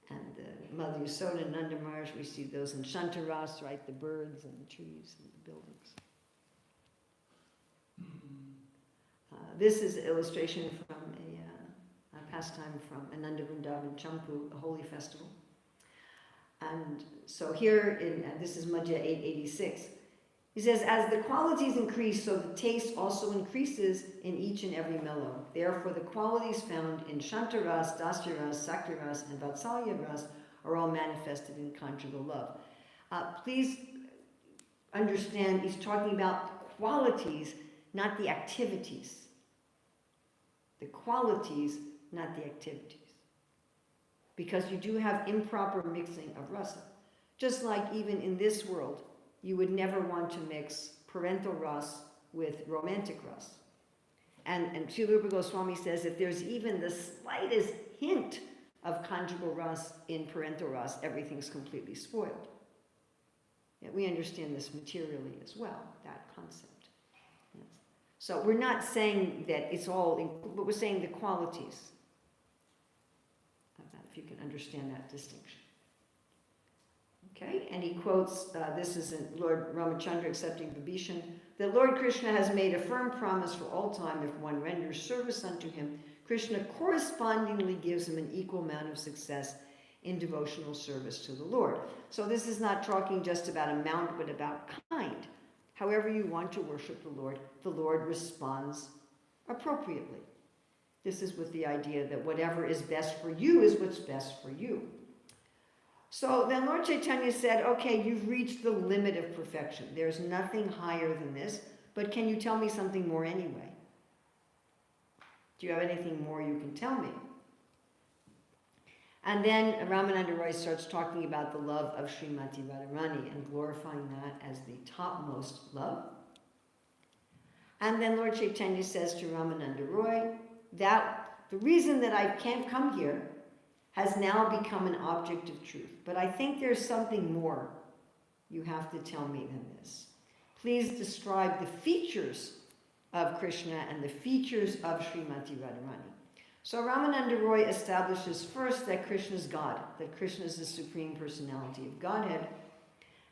and the Mother Yasoda and Nanda Maharaj. We see those in Shantaras, right? The birds and the trees and the buildings. This is an illustration from a pastime from Ananda Vrindavan Champu, a holy festival. And so here, this is Madhya 886. He says, as the qualities increase, so the taste also increases in each and every mellow. Therefore, the qualities found in Shantaras, Dasyaras, Sakyaras, and Vatsalyaras are all manifested in conjugal love. Please understand, he's talking about qualities, not the activities. The qualities, not the activities. Because you do have improper mixing of rasa. Just like even in this world, you would never want to mix parental ras with romantic ras. And Srila Rupa Goswami says if there's even the slightest hint of conjugal ras in parental ras, everything's completely spoiled. Yeah, we understand this materially as well, that concept. Yes. So we're not saying that it's all, but we're saying the qualities of that, if you can understand that distinction. Okay, and he quotes, this is in Lord Ramachandra accepting Vibhishan, that Lord Krishna has made a firm promise for all time if one renders service unto him, Krishna correspondingly gives him an equal amount of success in devotional service to the Lord. So this is not talking just about amount, but about kind. However you want to worship the Lord responds appropriately. This is with the idea that whatever is best for you is what's best for you. So then Lord Chaitanya said, okay, you've reached the limit of perfection. There's nothing higher than this, but can you tell me something more anyway? Do you have anything more you can tell me? And then Ramananda Roy starts talking about the love of Srimati Radharani and glorifying that as the topmost love. And then Lord Chaitanya says to Ramananda Roy that the reason that I can't come here has now become an object of truth. But I think there's something more you have to tell me than this. Please describe the features of Krishna and the features of Srimati Radharani. So Ramananda Roy establishes first that Krishna is God, that Krishna is the Supreme Personality of Godhead.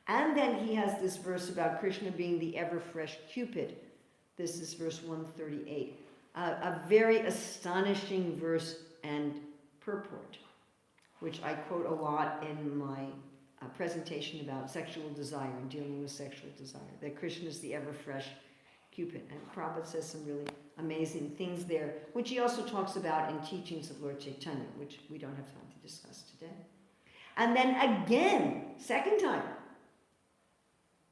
And then he has this verse about Krishna being the ever-fresh Cupid. This is verse 138. A very astonishing verse and purport, which I quote a lot in my presentation about sexual desire and dealing with sexual desire, that Krishna is the ever-fresh Cupid. And Prabhupada says some really amazing things there, which he also talks about in teachings of Lord Chaitanya, which we don't have time to discuss today. And then again, second time,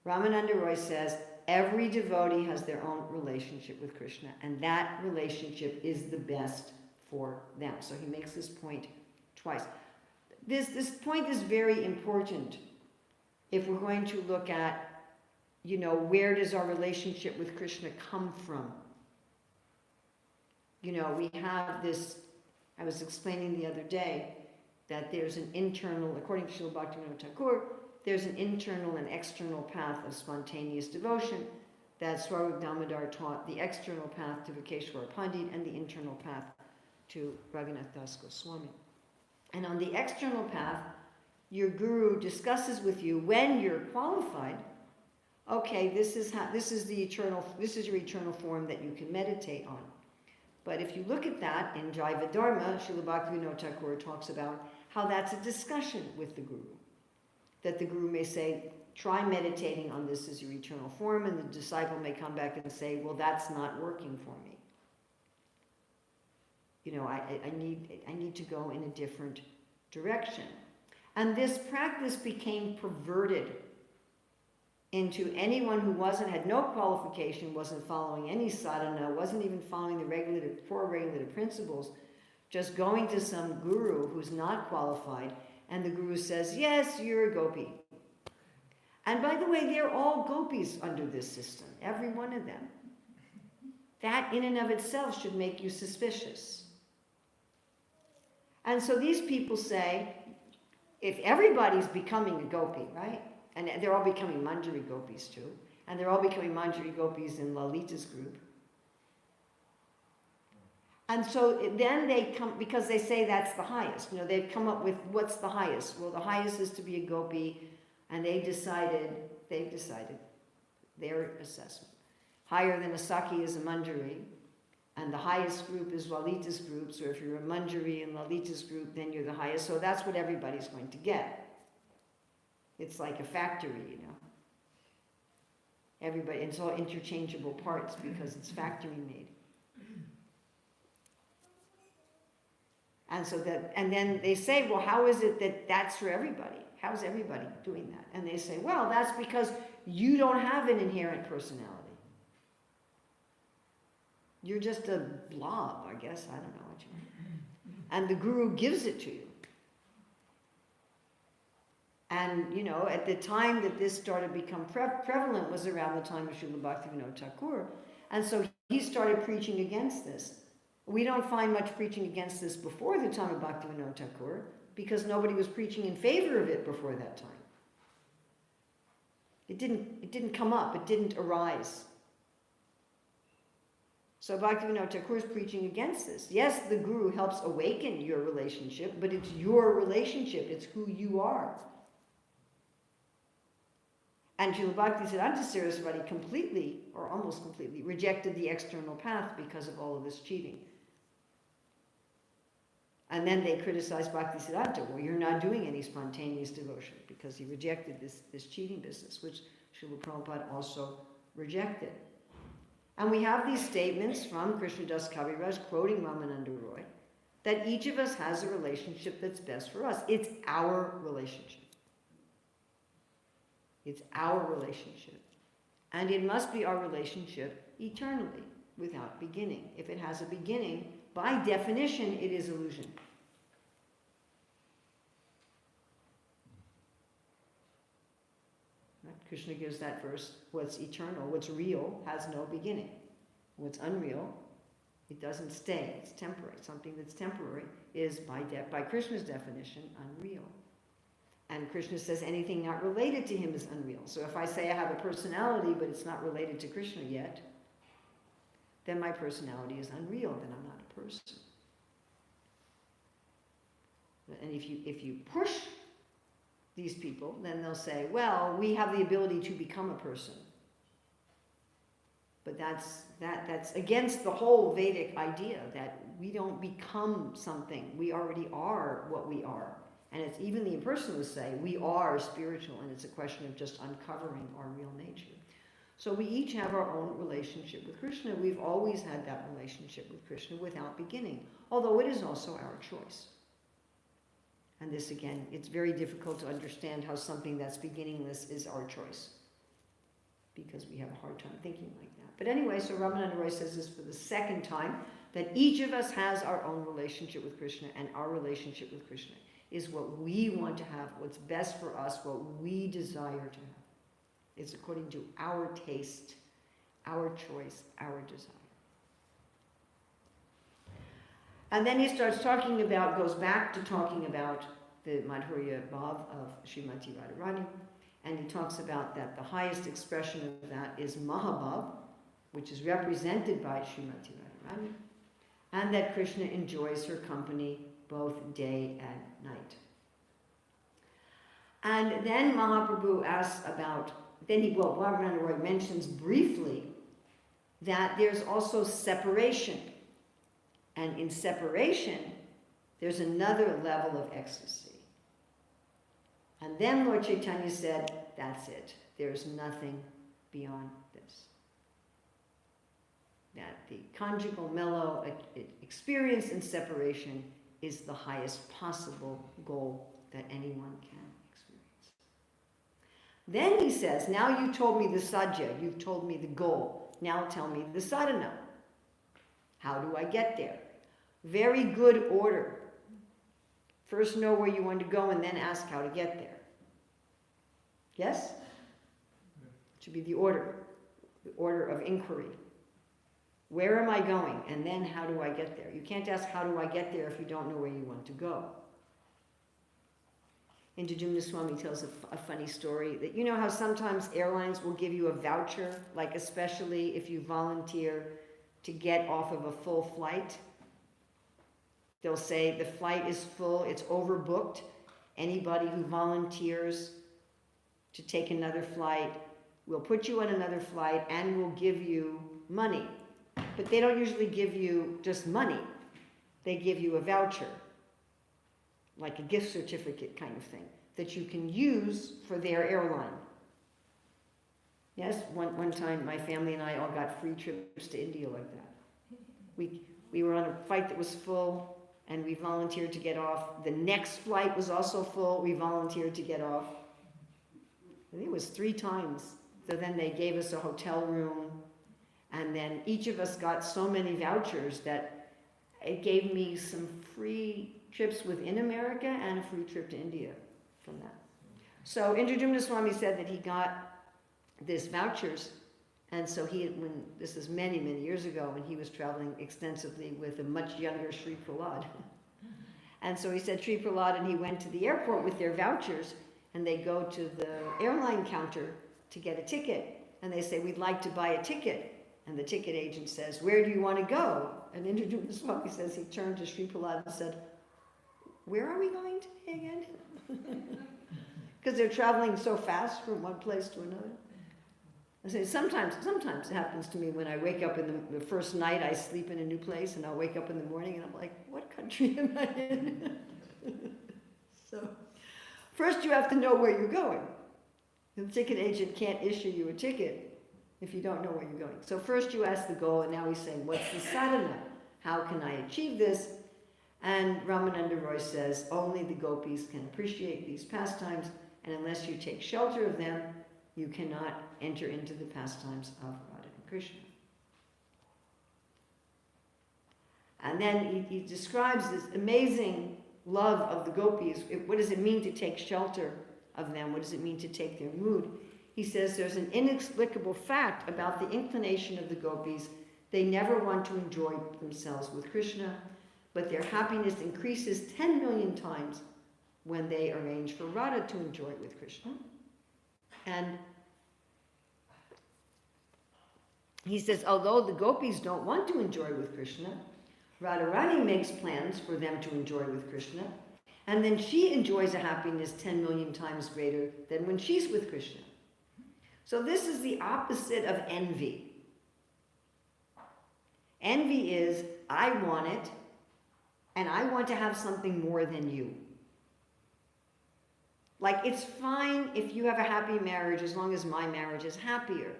Ramananda Roy says, every devotee has their own relationship with Krishna, and that relationship is the best for them. So he makes this point twice. This point is very important if we're going to look at, where does our relationship with Krishna come from? We have this, I was explaining the other day, that there's an internal, according to Srila Bhaktivinoda Thakur, there's an internal and external path of spontaneous devotion that Swarup Damodar taught, the external path to Vikeshwara Pandit and the internal path to Raghunath Das Goswami. And on the external path, your guru discusses with you when you're qualified, okay, this is your eternal form that you can meditate on. But if you look at that in Jaiva Dharma, Srila Bhaktivinoda Thakur talks about how that's a discussion with the guru. That the guru may say, try meditating on this as your eternal form, and the disciple may come back and say, well, that's not working for me. I need to go in a different direction. And this practice became perverted into anyone who had no qualification, wasn't following any sadhana, wasn't even following the four regulative principles, just going to some guru who's not qualified, and the guru says, yes, you're a gopi. And by the way, they're all gopis under this system, every one of them. That in and of itself should make you suspicious. And so these people say, if everybody's becoming a gopi, right? And they're all becoming Manjari gopis too. And they're all becoming Manjari gopis in Lalita's group. And so then they come, because they say that's the highest. They've come up with what's the highest. Well, the highest is to be a gopi, and they've decided their assessment. Higher than a Saki is a Manjari, and the highest group is Lalita's group. So if you're a Manjari in Lalita's group, then you're the highest. So that's what everybody's going to get. It's like a factory, Everybody, it's all interchangeable parts because it's factory made. And then they say, well, how is it that that's for everybody? How's everybody doing that? And they say, well, that's because you don't have an inherent personality. You're just a blob, I guess. I don't know what you are. And the guru gives it to you. And, at the time that this started to become prevalent was around the time of Srila Bhaktivinoda Thakur. And so he started preaching against this. We don't find much preaching against this before the time of Bhaktivinoda Thakur because nobody was preaching in favor of it before that time. It didn't come up. It didn't arise. So Bhaktivinoda Thakur is preaching against this. Yes, the guru helps awaken your relationship, but it's your relationship. It's who you are. And Srila Bhaktisiddhanta Saraswati completely, or almost completely, rejected the external path because of all of this cheating. And then they criticized Bhaktisiddhanta, well, you're not doing any spontaneous devotion, because he rejected this cheating business, which Srila Prabhupada also rejected. And we have these statements from Krishnadas Kaviraj quoting Ramananda Roy, that each of us has a relationship that's best for us. It's our relationship. It's our relationship. And it must be our relationship eternally, without beginning. If it has a beginning, by definition, it is illusion. Right? Krishna gives that verse, what's eternal, what's real, has no beginning. What's unreal, it doesn't stay, it's temporary. Something that's temporary is, by Krishna's definition, unreal. And Krishna says anything not related to him is unreal. So if I say I have a personality, but it's not related to Krishna yet, then my personality is unreal, then I'm not a person. And if you push these people, then they'll say, well, we have the ability to become a person. But that's against the whole Vedic idea that we don't become something. We already are what we are. And it's even the impersonalists say we are spiritual, and it's a question of just uncovering our real nature. So we each have our own relationship with Krishna. We've always had that relationship with Krishna without beginning, although it is also our choice. And this again, it's very difficult to understand how something that's beginningless is our choice, because we have a hard time thinking like that. But anyway, so Ramananda Roy says this for the second time, that each of us has our own relationship with Krishna, and our relationship with Krishna is what we want to have, what's best for us, what we desire to have. It's according to our taste, our choice, our desire. And then he starts talking about, goes back to talking about the Madhurya Bhav of Srimati Radharani, and he talks about that the highest expression of that is Mahabhav, which is represented by Srimati Radharani, and that Krishna enjoys her company both day and night. And then Mahaprabhu asks about, Ramananda Roy mentions briefly that there's also separation. And in separation, there's another level of ecstasy. And then Lord Chaitanya said, that's it. There's nothing beyond this. That the conjugal mellow experience in separation is the highest possible goal that anyone can experience. Then he says, now you told me the sadhya, you've told me the goal. Now tell me the sadhana. How do I get there? Very good order. First know where you want to go and then ask how to get there. Yes? It should be the order of inquiry. Where am I going? And then how do I get there? You can't ask how do I get there if you don't know where you want to go. Indradumna Swami tells a funny story that you know how sometimes airlines will give you a voucher, like especially if you volunteer to get off of a full flight. They'll say the flight is full, it's overbooked. Anybody who volunteers to take another flight, we'll put you on another flight and we'll give you money. But they don't usually give you just money. They give you a voucher, like a gift certificate kind of thing, that you can use for their airline. Yes, one time my family and I all got free trips to India like that. We were on a flight that was full, and we volunteered to get off. The next flight was also full. We volunteered to get off. I think it was 3 times. So then they gave us a hotel room, and then each of us got so many vouchers that it gave me some free trips within America and a free trip to India from that. So Indradumna Swami said that he got these vouchers, and so this is many, many years ago, when he was traveling extensively with a much younger Sri Prahlad. And so he said Sri Prahlad and he went to the airport with their vouchers, and they go to the airline counter to get a ticket, and they say, we'd like to buy a ticket. And the ticket agent says, where do you want to go? And Indradumna Swami says he turned to Sri Prahlad and said, where are we going today again? because they're traveling so fast from one place to another. I say sometimes it happens to me when I wake up in the first night I sleep in a new place, and I'll wake up in the morning and I'm like, what country am I in? So first you have to know where you're going. The ticket agent can't issue you a ticket if you don't know where you're going. So first you ask the goal, and now he's saying, what's the sadhana? How can I achieve this? And Ramananda Roy says, only the gopis can appreciate these pastimes, and unless you take shelter of them, you cannot enter into the pastimes of Radha and Krishna. And then he describes this amazing love of the gopis. What does it mean to take shelter of them? What does it mean to take their mood? He says there's an inexplicable fact about the inclination of the gopis. They never want to enjoy themselves with Krishna, but their happiness increases 10 million times when they arrange for Radha to enjoy with Krishna. And he says, although the gopis don't want to enjoy with Krishna, Radharani makes plans for them to enjoy with Krishna, and then she enjoys a happiness 10 million times greater than when she's with Krishna. So this is the opposite of envy. Envy is, I want it, and I want to have something more than you. Like, it's fine if you have a happy marriage as long as my marriage is happier.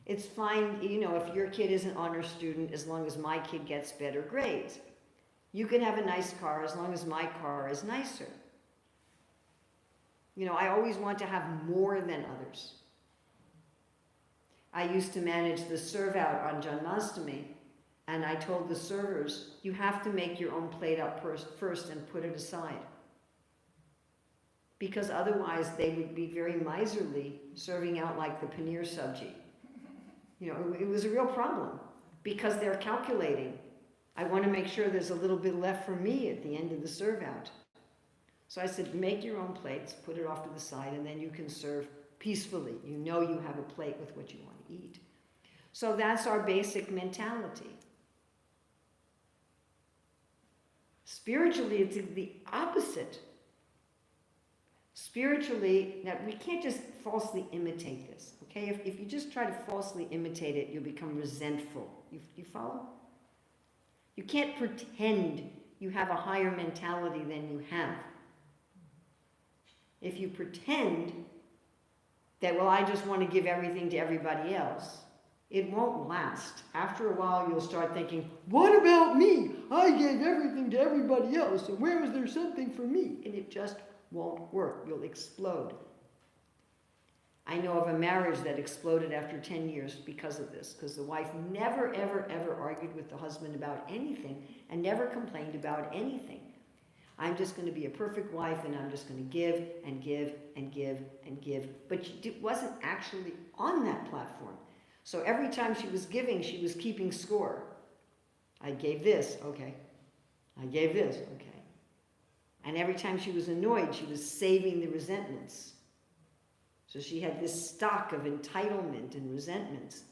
It's fine, if your kid is an honor student as long as my kid gets better grades. You can have a nice car as long as my car is nicer. I always want to have more than others. I used to manage the serve out on Janmashtami, and I told the servers, you have to make your own plate up first and put it aside. Because otherwise they would be very miserly, serving out like the paneer sabji. It was a real problem because they're calculating. I want to make sure there's a little bit left for me at the end of the serve out. So I said, make your own plates, put it off to the side, and then you can serve peacefully. You know you have a plate with what you want to eat. So that's our basic mentality. Spiritually, it's the opposite. Spiritually, now we can't just falsely imitate this, okay? If you just try to falsely imitate it, you'll become resentful. You follow? You can't pretend you have a higher mentality than you have. If you pretend that, well, I just want to give everything to everybody else, it won't last. After a while, you'll start thinking, what about me? I gave everything to everybody else, and where is there something for me? And it just won't work. You'll explode. I know of a marriage that exploded after 10 years because of this, because the wife never, ever, ever argued with the husband about anything and never complained about anything. I'm just going to be a perfect wife, and I'm just going to give and give and give and give. But she wasn't actually on that platform. So every time she was giving, she was keeping score. I gave this, okay. I gave this, okay. And every time she was annoyed, she was saving the resentments. So she had this stock of entitlement and resentments.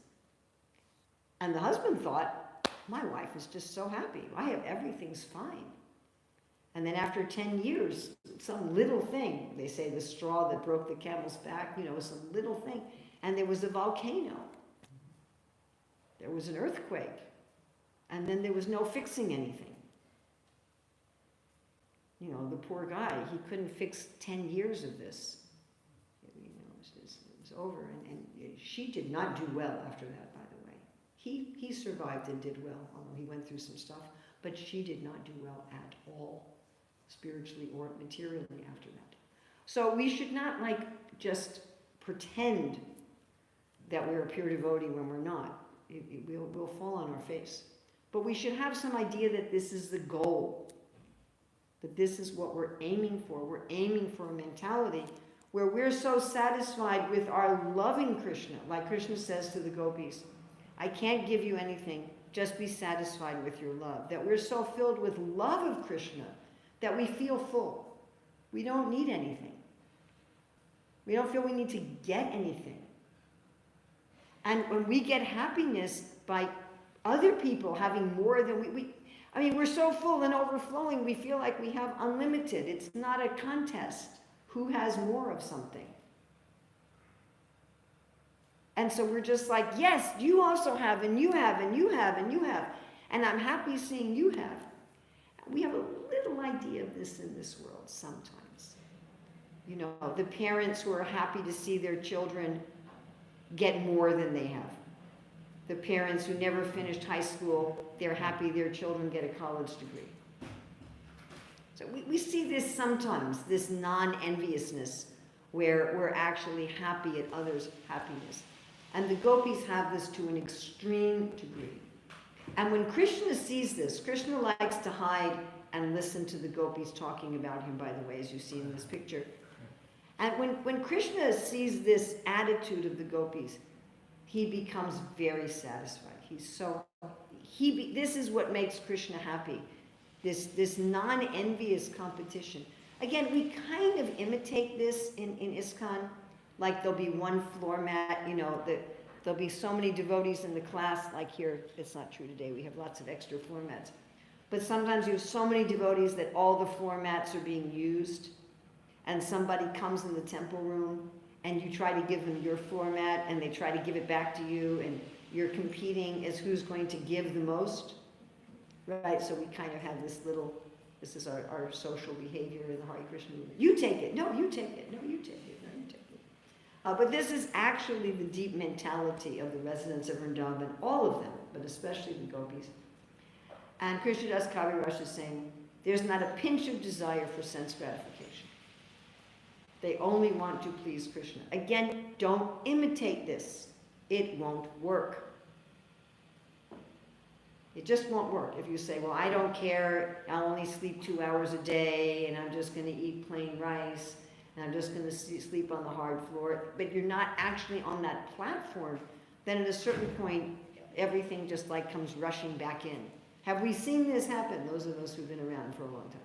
And the husband thought, my wife is just so happy. Everything's fine. And then after 10 years, some little thing, they say the straw that broke the camel's back, some little thing. And there was a volcano. There was an earthquake. And then there was no fixing anything. The poor guy, he couldn't fix 10 years of this. It was over. And she did not do well after that, by the way. He survived and did well, although he went through some stuff. But she did not do well at all, spiritually or materially after that. So we should not just pretend that we're a pure devotee when we're not. We'll fall on our face. But we should have some idea that this is the goal. That this is what we're aiming for. We're aiming for a mentality where we're so satisfied with our loving Krishna, like Krishna says to the gopis, I can't give you anything, just be satisfied with your love. That we're so filled with love of Krishna that we feel full. We don't need anything. We don't feel we need to get anything. And when we get happiness by other people having more than we're so full and overflowing, we feel like we have unlimited. It's not a contest. who has more of something. And so we're just like, yes, you also have, and you have, and you have, and you have. And I'm happy seeing you have. We have a little idea of this in this world sometimes. You know, the parents who are happy to see their children get more than they have. The parents who never finished high school, they're happy their children get a college degree. So we see this sometimes, this non-enviousness, where we're actually happy at others' happiness. And the gopis have this to an extreme degree. And when Krishna sees this, Krishna likes to hide and listen to the gopis talking about him, by the way, as you see in this picture. And when Krishna sees this attitude of the gopis, he becomes very satisfied. This is what makes Krishna happy. This non-envious competition. Again, we kind of imitate this in ISKCON. Like there'll be one floor mat, you know, there'll be so many devotees in the class, like here, it's not true today, we have lots of extra floor mats. But sometimes you have so many devotees that all the floor mats are being used, and somebody comes in the temple room, and you try to give them your floor mat, and they try to give it back to you, and you're competing as who's going to give the most, right? So we kind of have this is our social behavior in the Hare Krishna movement. You take it, no, you take it, no, you take it, no, you take it. But this is actually the deep mentality of the residents of Vrindavan, all of them, but especially the gopis. And Krishnadas Kaviraj is saying, there's not a pinch of desire for sense gratification. They only want to please Krishna. Again, don't imitate this. It won't work. It just won't work. If you say, well, I don't care, I'll only sleep 2 hours a day, and I'm just going to eat plain rice, and I'm just going to sleep on the hard floor, but you're not actually on that platform, then at a certain point, everything just like comes rushing back in. Have we seen this happen? Those of us who've been around for a long time.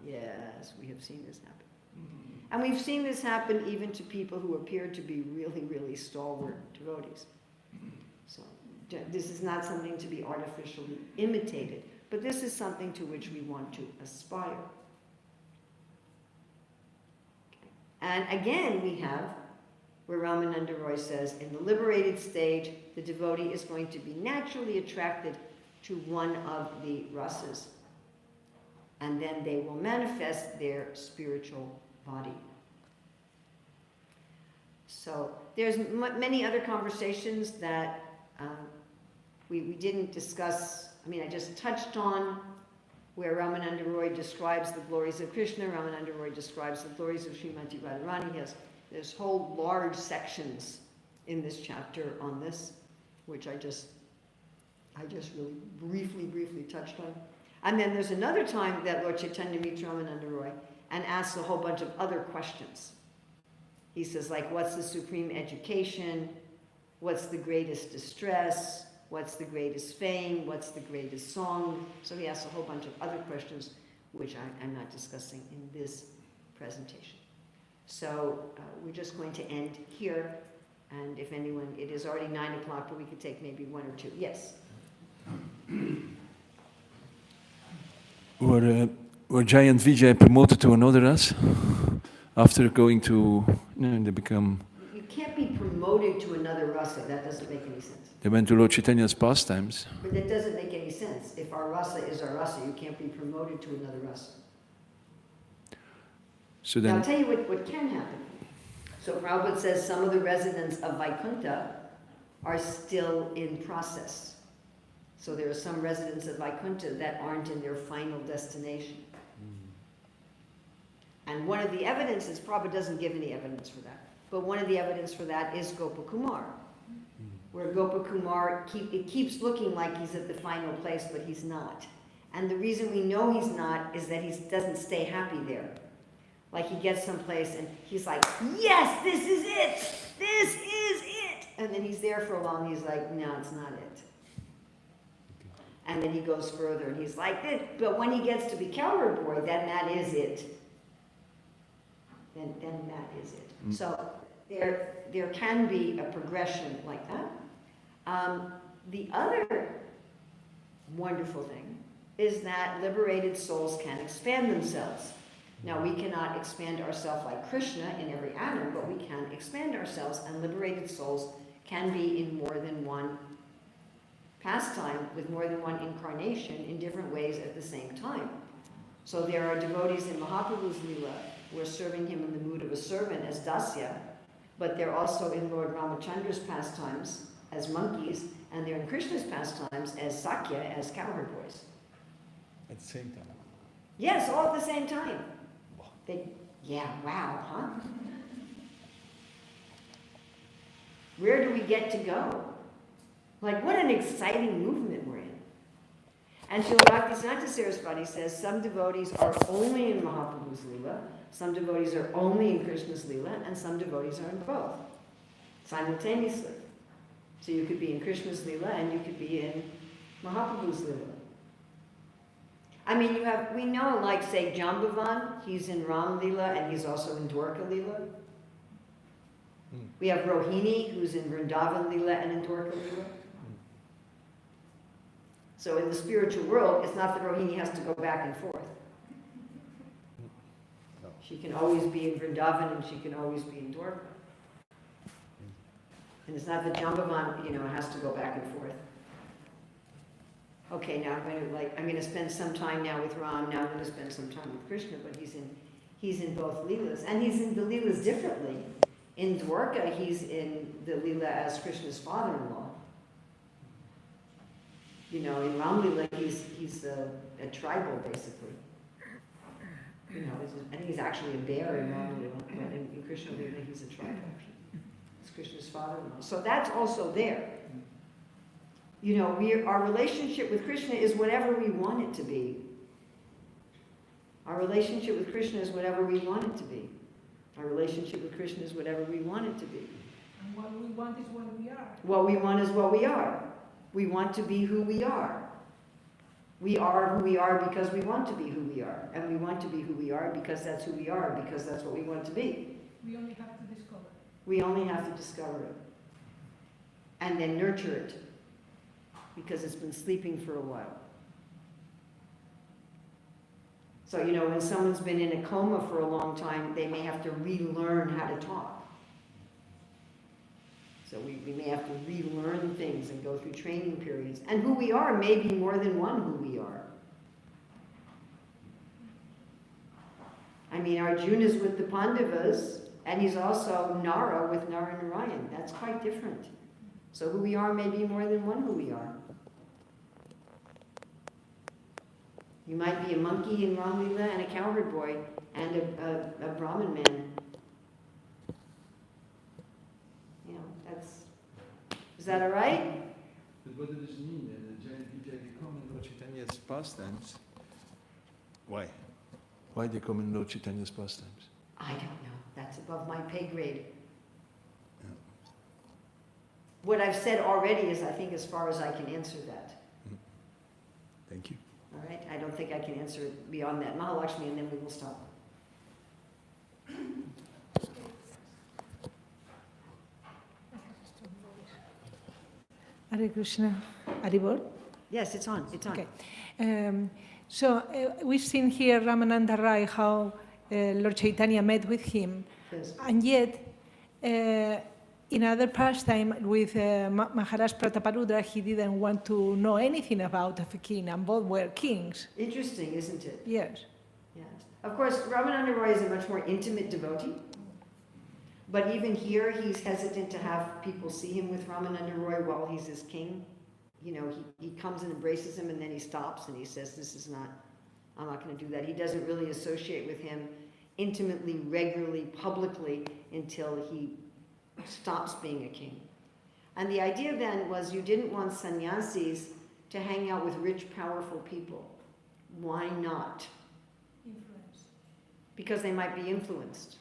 Yes, we have seen this happen. And we've seen this happen even to people who appear to be really, really stalwart devotees. So this is not something to be artificially imitated, but this is something to which we want to aspire. And again, we have where Ramananda Roy says, in the liberated stage, the devotee is going to be naturally attracted to one of the rasas, and then they will manifest their spiritual body. So there's many other conversations that we didn't discuss. I mean, I just touched on where Ramananda Roy describes the glories of Krishna. Ramananda Roy describes the glories of Srimati Radharani. There's whole large sections in this chapter on this, which I just really briefly touched on. And then there's another time that Lord Chaitanya meets Ramananda Roy and asks a whole bunch of other questions. He says, like, what's the supreme education? What's the greatest distress? What's the greatest fame? What's the greatest song? So he asks a whole bunch of other questions, which I'm not discussing in this presentation. So we're just going to end here. And if anyone, it is already 9 o'clock, but we could take maybe one or two. Yes? Were Jay and Vijay promoted to another ras after going to, they become... You can't be promoted to another rasa. That doesn't make any sense. They went to Lord Chaitanya's pastimes. But that doesn't make any sense. If our rasa is our rasa, you can't be promoted to another rasa. So Now, then... I'll tell you what can happen. So Prabhupada says some of the residents of Vaikuntha are still in process. So there are some residents of Vaikuntha that aren't in their final destination. And one of the evidences, Prabhupada doesn't give any evidence for that, but one of the evidence for that is Gopakumar, where Gopakumar, it keeps looking like he's at the final place, but he's not. And the reason we know he's not is that he doesn't stay happy there. Like he gets someplace and he's like, yes, this is it! This is it! And then he's there for a while and he's like, no, it's not it. And then he goes further and he's like, but when he gets to be Cowherd Boy, then that is it. Then that is it. So there can be a progression like that. The other wonderful thing is that liberated souls can expand themselves. Now, we cannot expand ourselves like Krishna in every atom, but we can expand ourselves, and liberated souls can be in more than one pastime, with more than one incarnation in different ways at the same time. So there are devotees in Mahaprabhu's Leela who are serving him in the mood of a servant as dasya, but they're also in Lord Ramachandra's pastimes as monkeys, and they're in Krishna's pastimes as Sakya, as cowherd boys. At the same time. Yes, all at the same time. Wow, huh? Where do we get to go? Like, what an exciting movement we're in. And Srila Bhaktisiddhanta Saraswati says some devotees are only in Mahaprabhu's Leela, some devotees are only in Krishna's Leela, and some devotees are in both, simultaneously. So you could be in Krishna's Leela and you could be in Mahaprabhu's Leela. I mean, we know, like, say, Jambavan, he's in Ram Leela and he's also in Dwarka Leela. We have Rohini, who's in Vrindavan Leela and in Dwarka Leela. So in the spiritual world, it's not that Rohini has to go back and forth. She can always be in Vrindavan and she can always be in Dwarka. And it's not that Jambavan, has to go back and forth. Okay, now I'm going to spend some time now with Ram, now I'm going to spend some time with Krishna, but he's in both Leelas. And he's in the Leelas differently. In Dwarka, he's in the Leela as Krishna's father-in-law. In Ram Leela, he's a tribal, basically. I think he's actually a bear in Ram Leela, but in Krishna Leela, he's a tribal. It's Krishna's father-in-law. So that's also there. Our relationship with Krishna is whatever we want it to be. Our relationship with Krishna is whatever we want it to be. Our relationship with Krishna is whatever we want it to be. And what we want is what we are. What we want is what we are. We want to be who we are. We are who we are because we want to be who we are. And we want to be who we are because that's who we are, because that's what we want to be. We only have to discover it. We only have to discover it. And then nurture it. Because it's been sleeping for a while. So, when someone's been in a coma for a long time, they may have to relearn how to talk. So we may have to relearn things and go through training periods. And who we are may be more than one who we are. I mean, Arjuna's with the Pandavas, and he's also Nara with Nara Narayan. That's quite different. So who we are may be more than one who we are. You might be a monkey in Ram Leela and a cowherd boy and a Brahmin man. Is that all right? But what does it mean? The giant Vijay, they come in Lord Chaitanya's pastimes. Why? Why they come in Lord Chaitanya's pastimes? I don't know. That's above my pay grade. Yeah. What I've said already is, I think, as far as I can answer that. Thank you. All right? I don't think I can answer it beyond that. Mahalakshmi, and then we will stop. Hare Krishna. Haribol? Yes, it's on. It's on. Okay. We've seen here Ramananda Rai, how Lord Chaitanya met with him. Yes. And yet, in other pastime with Maharaj Prataparudra, he didn't want to know anything about a king, and both were kings. Interesting, isn't it? Yes. Yes. Of course, Ramananda Roy is a much more intimate devotee. But even here, he's hesitant to have people see him with Ramananda Roy while he's his king. He comes and embraces him, and then he stops and he says, I'm not going to do that. He doesn't really associate with him intimately, regularly, publicly, until he stops being a king. And the idea then was you didn't want sannyasis to hang out with rich, powerful people. Why not? Influence. Because they might be influenced.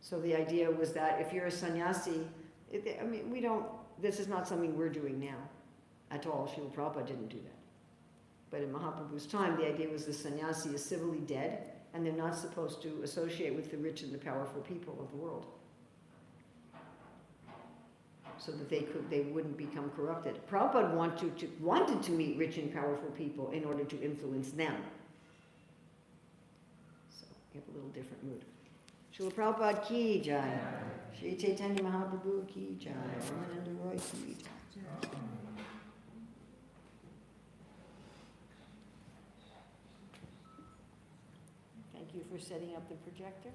So the idea was that if you're a sannyasi, this is not something we're doing now at all. Srila Prabhupada didn't do that. But in Mahaprabhu's time, the idea was the sannyasi is civilly dead, and they're not supposed to associate with the rich and the powerful people of the world. so that they wouldn't become corrupted. Prabhupada wanted to meet rich and powerful people in order to influence them. So you have a little different mood. Srila Prabhupada ki jai. Shri Chaitanya Mahaprabhu ki jai. Ramananda Roy ki jai. Thank you for setting up the projector.